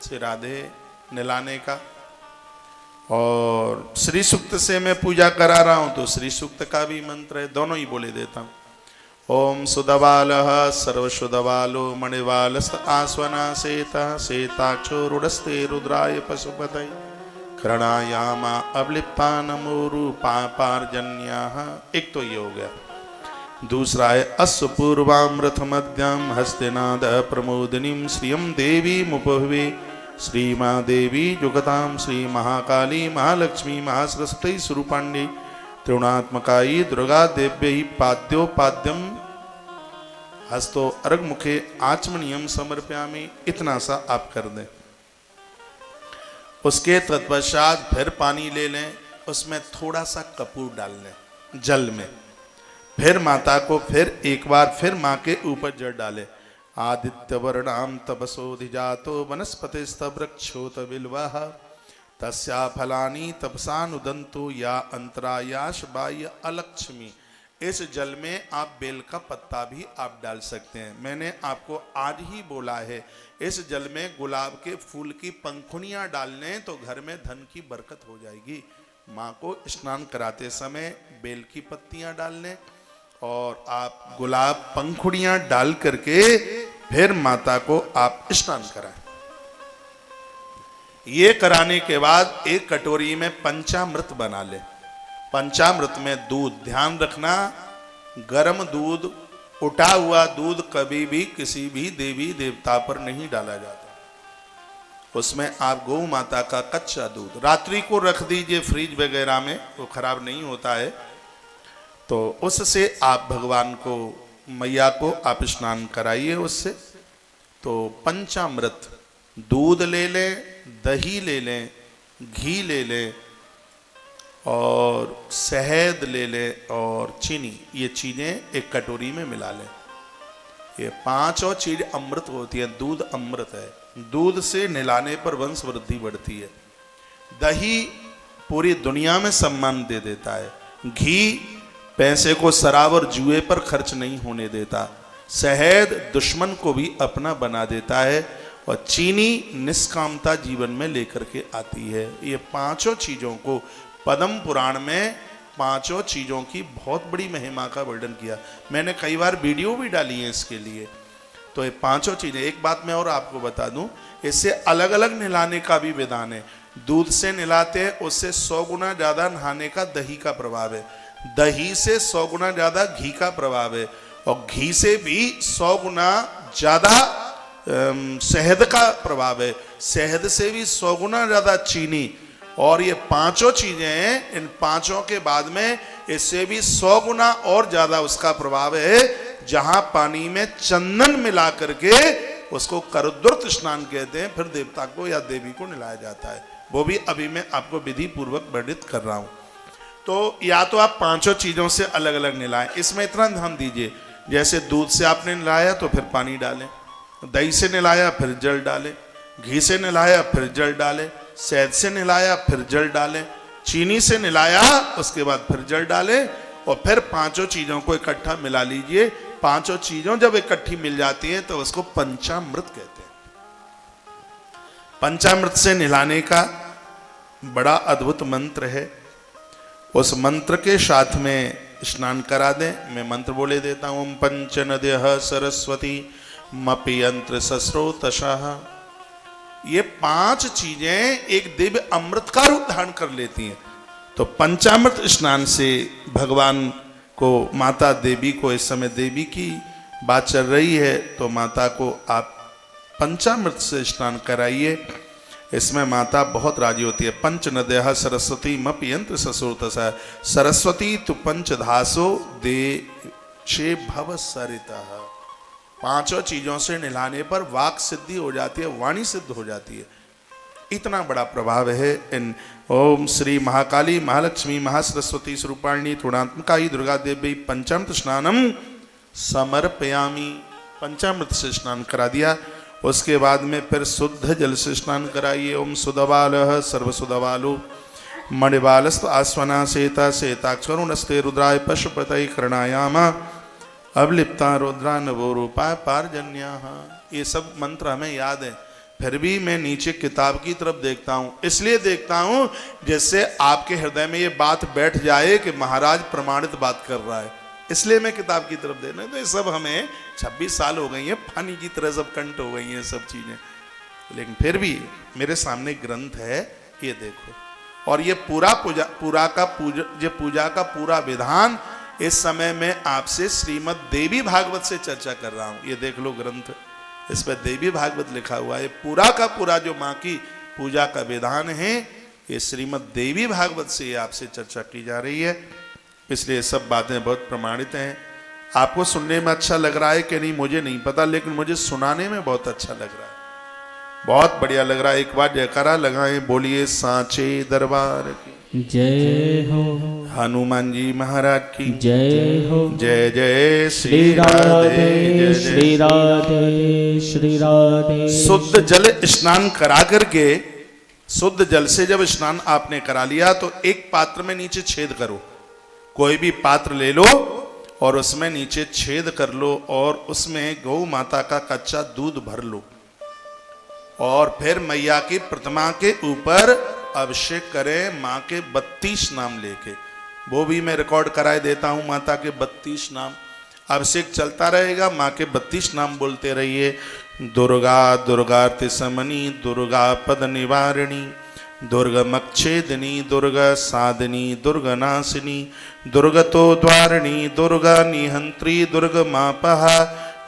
श्री राधे नहलाने का। और श्री सूक्त से मैं पूजा करा रहा हूं तो श्री सूक्त का भी मंत्र है, दोनों ही बोले देता हूं। ओम सुदबालः सर्वशुदबालो मणिवालस्त आस्वना सेताक्षो रुडस्ते रुद्राय पशुपतये करणायामा अवलिप्ता नमो रूपापार्जन्याः। एक तो ये हो गया। दूसरा है अस्य पूर्वामृत मध्यम हस्तिनाद प्रमोदिनीं श्रियं देवी मुपहवे श्री माँ देवी जुगताम श्री महाकाली महालक्ष्मी महासरस्वती स्वरूपाण्डी त्रिगुणात्मकाई दुर्गा देव्यै पाद्योपाद्यम हस्तो अर्घ मुखे आचमनीयम समर्पयामि। इतना सा आप कर दें। उसके तत्पश्चात फिर पानी ले लें, उसमें थोड़ा सा कपूर डाल लें जल में, फिर माता को फिर एक बार फिर माँ के ऊपर जल डालें। आदित्य वर्णाम तपसोधिजातो वनस्पतिस्तवृक्षोत बिल्वः तस्या फलानि तपसानुदंतो या अंतरायाश बाह्य अलक्ष्मी। इस जल में आप बेल का पत्ता भी आप डाल सकते हैं। मैंने आपको आज ही बोला है इस जल में गुलाब के फूल की पंखुड़ियाँ डाल लें तो घर में धन की बरकत हो जाएगी। माँ को स्नान कराते समय बेल की पत्तियाँ डाल लें और आप गुलाब पंखुड़ियाँ डाल करके फिर माता को आप स्नान कराएं। ये कराने के बाद एक कटोरी में पंचामृत बना ले। पंचामृत में दूध, ध्यान रखना गर्म दूध, उठा हुआ दूध कभी भी किसी भी देवी देवता पर नहीं डाला जाता। उसमें आप गौ माता का कच्चा दूध रात्रि को रख दीजिए फ्रिज वगैरह में, वो खराब नहीं होता है। तो उससे आप भगवान को, मैया को आप स्नान कराइए उससे। तो पंचामृत, दूध ले लें, दही ले लें, घी ले लें और शहद ले लें और चीनी, ये चीज़ें एक कटोरी में मिला लें। ये पांचों चीज अमृत होती है। दूध अमृत है, दूध से नहलाने पर वंश वृद्धि बढ़ती है। दही पूरी दुनिया में सम्मान दे देता है। घी पैसे को शराब और जुए पर खर्च नहीं होने देता। शहद दुश्मन को भी अपना बना देता है और चीनी निष्कामता जीवन में लेकर के आती है। ये पांचों चीजों को पद्म पुराण में पांचों चीजों की बहुत बड़ी महिमा का वर्णन किया। मैंने कई बार वीडियो भी डाली है इसके लिए। तो ये पांचों चीजें, एक बात मैं और आपको बता दूं, इससे अलग अलग नहलाने का भी विधान है। दूध से नहलाते हैं उससे 100 गुना ज्यादा नहाने का दही का प्रभाव है। दही से 100 गुना ज्यादा घी का प्रभाव है और घी से भी 100 गुना ज्यादा शहद का प्रभाव है। शहद से भी 100 गुना ज्यादा चीनी। और ये पांचों चीजें हैं, इन पांचों के बाद में इससे भी 100 गुना और ज्यादा उसका प्रभाव है। जहां पानी में चंदन मिला करके उसको करद्रुत स्नान कहते हैं, फिर देवता को या देवी को नहलाया जाता है। वो भी अभी मैं आपको विधि पूर्वक वर्णित कर रहा हूं। तो या तो आप पांचों चीजों से अलग अलग नहलाएं। इसमें इतना ध्यान दीजिए, जैसे दूध से आपने नहलाया तो फिर पानी डालें, दही से नहलाया फिर जल डालें, घी से नहलाया फिर जल डालें, शहद से नहलाया फिर जल डालें, चीनी से नहलाया उसके बाद फिर जल डालें और फिर पांचों चीजों को इकट्ठा मिला लीजिए। पांचों चीजों जब इकट्ठी मिल जाती हैं तो उसको पंचामृत कहते हैं। पंचामृत से नहलाने का बड़ा अद्भुत मंत्र है। उस मंत्र के साथ में स्नान करा दें। मैं मंत्र बोले देता हूं। पंच नद्यः सरस्वती मपि यंत्र सस्रोतशः। ये 5 चीजें एक दिव्य अमृत का रूप धारण कर लेती हैं। तो पंचामृत स्नान से भगवान को, माता देवी को, इस समय देवी की बात चल रही है तो माता को आप पंचामृत से स्नान कराइए। इसमें माता बहुत राजी होती है। पंच नद्यः सरस्वती मपि यंत्र सस्रोतशः। सरस्वती तु पंचधासो देशे भव सरितः। पांचों चीजों से नहलाने पर वाक सिद्धि हो जाती है, वाणी सिद्ध हो जाती है। इतना बड़ा प्रभाव है इन। ओम श्री महाकाली महालक्ष्मी महासरस्वती स्वरूपाणी त्रिगुणात्मकाई दुर्गा देवी पंचामृत स्नानम समर्पयामि। पंचामृत से स्नान करा दिया। उसके बाद में फिर शुद्ध जल से स्नान कराइए। ओम सुदबालः सर्वसुदबालो मणिबालस्त आस्वना सेता सेताक्षरुणस्ते रुद्राय पशुपतये करणायामा अवलिप्ता रुद्रा नवो रूपा पारजन्याः। ये सब मंत्र हमें याद है। फिर भी मैं नीचे किताब की तरफ देखता हूं, इसलिए देखता हूं जैसे आपके हृदय में ये बात बैठ जाए कि महाराज प्रमाणित बात कर रहा है, इसलिए मैं किताब की तरफ देखना। तो ये सब हमें 26 साल हो गई हैं, पानी की तरह सब कंठ हो गई हैं सब चीजें, लेकिन फिर भी मेरे सामने ग्रंथ है, ये देखो। और ये पूरा पूजा का पूरा विधान इस समय मैं आपसे श्रीमद् देवी भागवत से चर्चा कर रहा हूं। ये देख लो ग्रंथ, इस पर देवी भागवत लिखा हुआ है। पूरा का पूरा जो माँ की पूजा का विधान है, ये श्रीमद् देवी भागवत से आपसे चर्चा की जा रही है, इसलिए सब बातें बहुत प्रमाणित हैं। आपको सुनने में अच्छा लग रहा है कि नहीं मुझे नहीं पता, लेकिन मुझे सुनाने में बहुत अच्छा लग रहा है, बहुत बढ़िया लग रहा है। एक बार जयकारा लगाएं, बोलिए सांचे दरबार की जय हो, हनुमान जी महाराज की जय हो। जय जय श्री राधे श्री राधे श्री राधे। शुद्ध जल स्नान करा करके, शुद्ध जल से जब स्नान आपने करा लिया तो एक पात्र में नीचे छेद करो, कोई भी पात्र ले लो और उसमें नीचे छेद कर लो और उसमें गौ माता का कच्चा दूध भर लो और फिर मैया की प्रतिमा के ऊपर अभिषेक करें माँ के 32 नाम लेके। वो भी मैं रिकॉर्ड कराए देता हूँ, माता के 32 नाम। अभिषेक चलता रहेगा, माँ के 32 नाम बोलते रहिए। दुर्गा दुर्गार्ति समनी, दुर्गा पद निवारिणी, दुर्गमक्षेदिनी, दुर्गा साधिनी, दुर्गनाशिनी, दुर्गतो द्वारिणी, दुर्गा निहंत्री, दुर्गमापहा,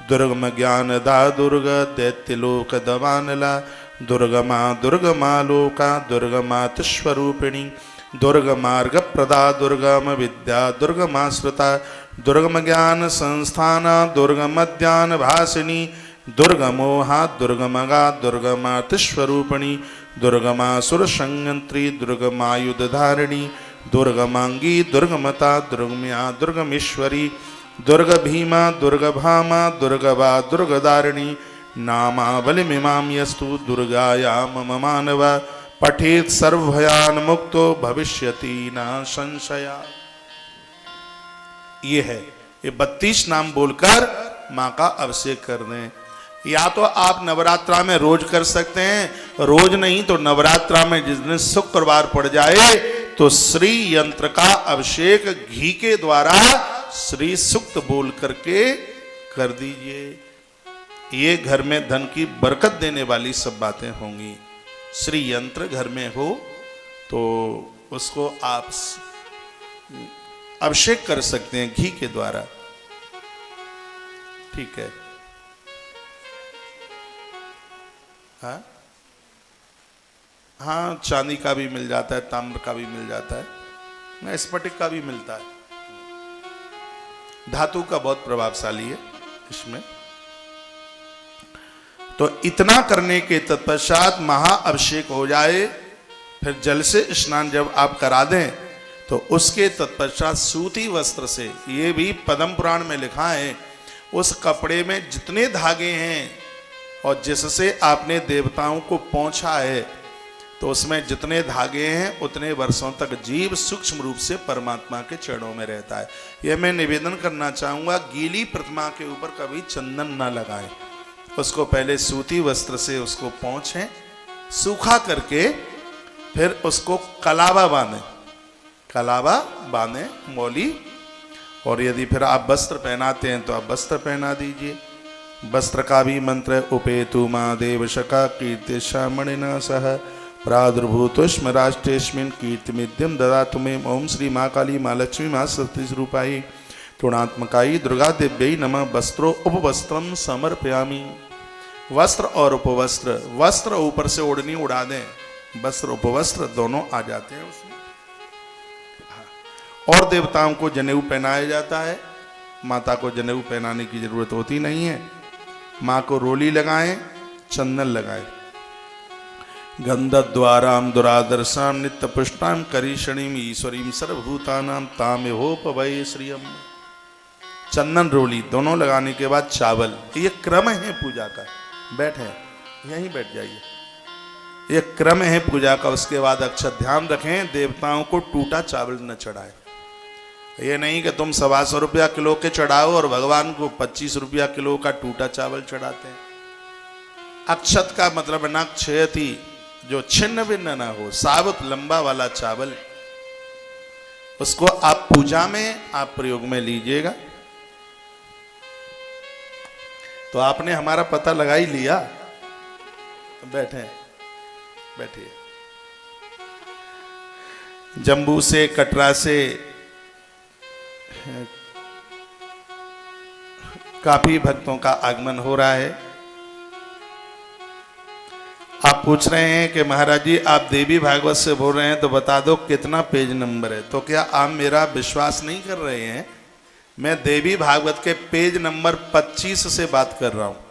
दुर्गम ज्ञानदा, दुर्गा दैत्यलोक दवानला, दुर्गमा दुर्गमा लोका, दुर्गमातस्वरूपिणी, दुर्गमार्ग प्रदा, दुर्गम विद्या, दुर्गमाश्रिता, दुर्गम ज्ञान संस्थाना, दुर्गमद्यान भासिनी, दुर्गमोहा, दुर्गमगा, दुर्गमातस्वरूपिणी, दुर्गमासुर संयंत्री, दुर्गमायुधधारिणी, दुर्गमांगी, दुर्गमता, दुर्गम्या, दुर्गमेश्वरी, दुर्ग भीमा, दुर्ग भामा, दुर्गवा, दुर्गदारिणी, नामावलिमिमां यस्तु दुर्गाया मम मानव, पठेत सर्वभयान मुक्तो भविष्यति न संशया। ये है, ये 32 नाम बोलकर माँ का अभिषेक कर दें। या तो आप नवरात्रा में रोज कर सकते हैं, रोज नहीं तो नवरात्रा में जिस दिन शुक्रवार पड़ जाए तो श्री यंत्र का अभिषेक घी के द्वारा श्री सुक्त बोल करके कर दीजिए। ये घर में धन की बरकत देने वाली सब बातें होंगी। श्री यंत्र घर में हो तो उसको आप अभिषेक कर सकते हैं घी के द्वारा, ठीक है। हाँ हाँ, चांदी का भी मिल जाता है, ताम्र का भी मिल जाता है, स्फटिक का भी मिलता है। धातु का बहुत प्रभावशाली है इसमें। तो इतना करने के तत्पश्चात महाअभिषेक हो जाए, फिर जल से स्नान जब आप करा दें तो उसके तत्पश्चात सूती वस्त्र से, ये भी पद्म पुराण में लिखा है, उस कपड़े में जितने धागे हैं और जिससे आपने देवताओं को पहुंचा है, तो उसमें जितने धागे हैं उतने वर्षों तक जीव सूक्ष्म रूप से परमात्मा के चरणों में रहता है। यह मैं निवेदन करना चाहूँगा, गीली प्रतिमा के ऊपर कभी चंदन ना लगाएं, उसको पहले सूती वस्त्र से उसको पोंछें, सूखा करके फिर उसको कलावा बांधें, कलावा बांधें मौली। और यदि फिर आप वस्त्र पहनाते हैं तो आप वस्त्र पहना दीजिए। वस्त्र का भी मंत्र है, उपेतु माँ देव शका कीर्ति श्यामणिना सह प्रादुर्भूतोष्म राष्ट्रेस्मिन् कीर्तिमिद्यम ददातु मे। ओम श्री माँ काली माँ लक्ष्मी माँ सरस्वती स्वरूपाई त्रिगुणात्मकाई दुर्गा देव्यै नमः। वस्त्रो उपवस्त्रम समर्पयामि। वस्त्र और उपवस्त्र, वस्त्र ऊपर से ओढ़नी उड़ा दें, वस्त्र उपवस्त्र दोनों आ जाते हैं उसमें। और देवताओं को जनेऊ पहनाया जाता है, माता को जनेऊ पहनाने की जरूरत होती नहीं है। माँ को रोली लगाएं, चंदन लगाएं। गंधद्वाराम दुरादर्शाम नित्य पुष्टाम करीषणीम ईश्वरीम सर्वभूतानाम तामेहोपवये श्रियम। चंदन रोली दोनों लगाने के बाद चावल, ये क्रम है पूजा का। बैठे यहीं बैठ जाइए, ये क्रम है पूजा का। उसके बाद अक्षर ध्यान रखें, देवताओं को टूटा चावल न चढ़ाए। ये नहीं कि तुम 125 रुपया किलो के चढ़ाओ और भगवान को 25 रुपया किलो का टूटा चावल चढ़ाते हैं। अक्षत का मतलब न क्षयति, जो छिन्न भिन्न ना हो, साबुत लंबा वाला चावल, उसको आप पूजा में आप प्रयोग में लीजिएगा। तो आपने हमारा पता लगा ही लिया, तो बैठिए। जम्मू से, कटरा से काफी भक्तों का आगमन हो रहा है। आप पूछ रहे हैं कि महाराज जी आप देवी भागवत से बोल रहे हैं तो बता दो कितना पेज नंबर है। तो क्या आप मेरा विश्वास नहीं कर रहे हैं? मैं देवी भागवत के पेज नंबर 25 से बात कर रहा हूं।